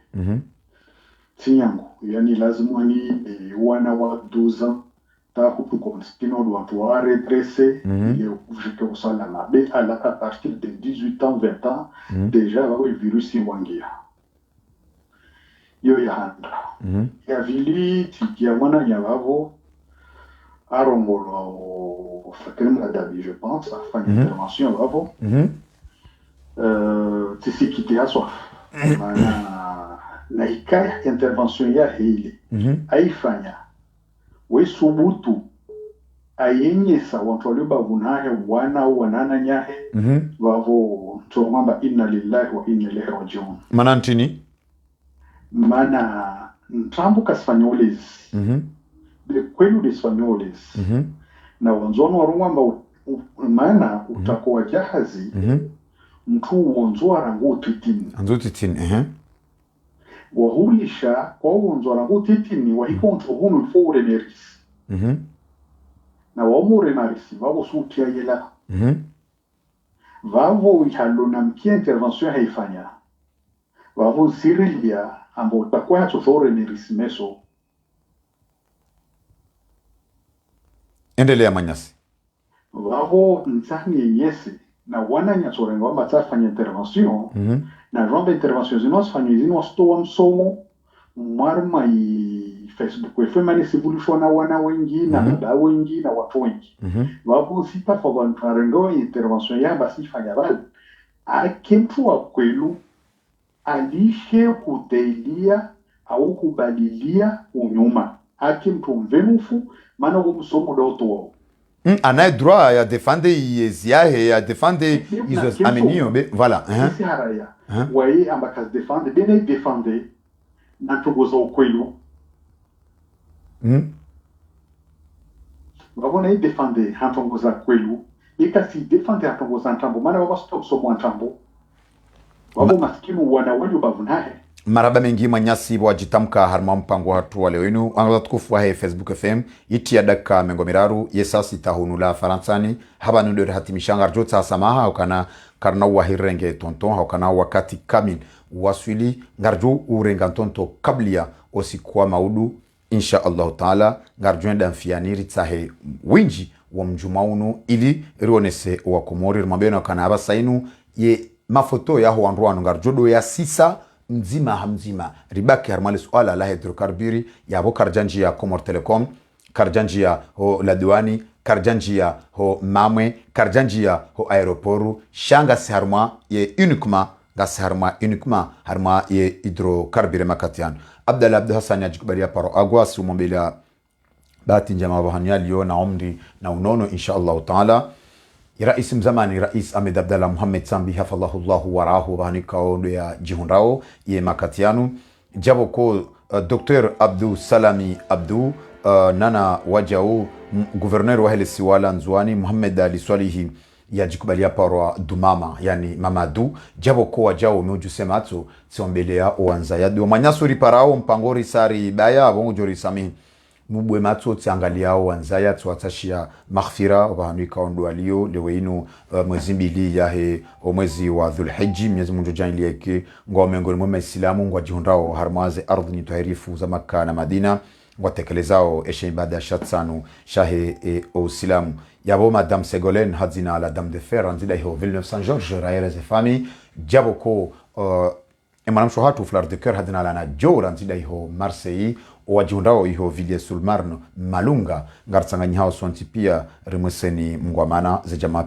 tinyango yani lazima ni wana wa 12 ans ta kupukonstino watu wa redresser et ujike usala na be à partir de 18 ans 20 ans déjà wao virus wangia yo ya handa ya vili tikia mwana nyabavo arongolo fakirima dabi je pense afin intervention bavo tisikite aswa maana na ikaya intervention ya hili aifanya we subutu ayenyesa watu waliobavunahe wana wanana nyahe bavo tomamba inna lillahi wa inna ilaihi rajiun maana ntini maana ntambu kaspanyoles de kwelu de spanyoles na wanzono warungamba maana utakuwa jahazi mtu wanzoa rangu titini anzo titini wahulisha kwa wanzoa rangu titini wahiko ntohunu fore neris na wamure marisi wabo sutia yela vavo ihalo na mkia intervention haifanya wavo sirilia ambo utakuwa hatofore neris meso endelea manyasi wavo nsani yenyesi na wana nyasorenga wamba tafanya intervention na romba intervention zinos fanyo zinos to msomo marma i Facebook wefe mani sivulisho na wana wengi na dada wengi na watu wengi wavo sita kwa ntarengo intervention ya basi fanya bali akemtu wa kwelu alishe kutailia au kubadilia unyuma akemtu mvenufu maana umsomo doto wao anaye droit ya defendre yeziahe ya defendre izo amenio be voilà c'est haraya waye ambakas defendre bene defendre na togoza ukwelu wabona defendre hantongoza kwelu ikasi defendre hantongoza ntambo maana waba stop somo ntambo wabo maskinu wana waju bavunahe maraba mengi manyasi wajitamka harma mpango hatu wale wenu angaza tukufu wa Facebook FM iti ya daka mengo miraru yesasi tahunula faransani haba nundori hatimishanga rjota samaha ukana karna wahirenge tonton ukana wakati kamil waswili ngarju urenga tonto kablia osikuwa maudu insha Allah taala ngarju enda mfianiri tahe winji wa mjumaunu ili rionese wa komori mabeno kana haba sainu ye mafoto ya huandruanu ngarjodo ya sisa mzima hamzima ribaki harmali suala la hidrokarburi ya bo karjanji ya Comor Telecom karjanji ya ho Ladwani karjanji ya ho Mamwe karjanji ya ho aeroporu shanga harma ye uniquement gas harma uniquement harma ye hidrokarburi makatian Abdallah Abdu Hassan ajikubalia paro agwa sumombela bati njama bahania lio na umri na unono insha Allah taala Rais mzamani Rais Ahmed Abdallah Muhammad Sambi hafadhahullahu warahu bahanika ondo ya jihunrao ye makatianu jabo ko Dr. Abdou Salami Abdou nana wajao gouverneur wa Helsi wala Nzwani Muhammad Ali Swalihi ya jikubalia parwa dumama yani Mamadou jabo ko wajao meju semato tsombelea oanza yadu manyasuri parao mpangori sari baya bongo jori sami mubwe matso tsiangaliao wanzaya twatashia maghfira wabahanika ondo alio leweinu mwezi mbili yahe mwezi wa Dhulhijji miezi munjo jani yake ngome ngoni mwa Islamu ngwa jihundao harmaze ardhi ni tahirifu za Makka na Madina watekelezao eshe ibada shatsanu shahe Uislamu yabo Madame Ségolène hazina la Dame de Fer anzida hiyo Villeneuve Saint-Georges raia ze famille jabo ko emanam shohatu Fleur de Cœur hadina la na jora anzida hiyo Marseille wajundao hiyo Villiers-sur-Marne Malunga ngartsanganyao sonti pia rimweseni mngwamana za jamaa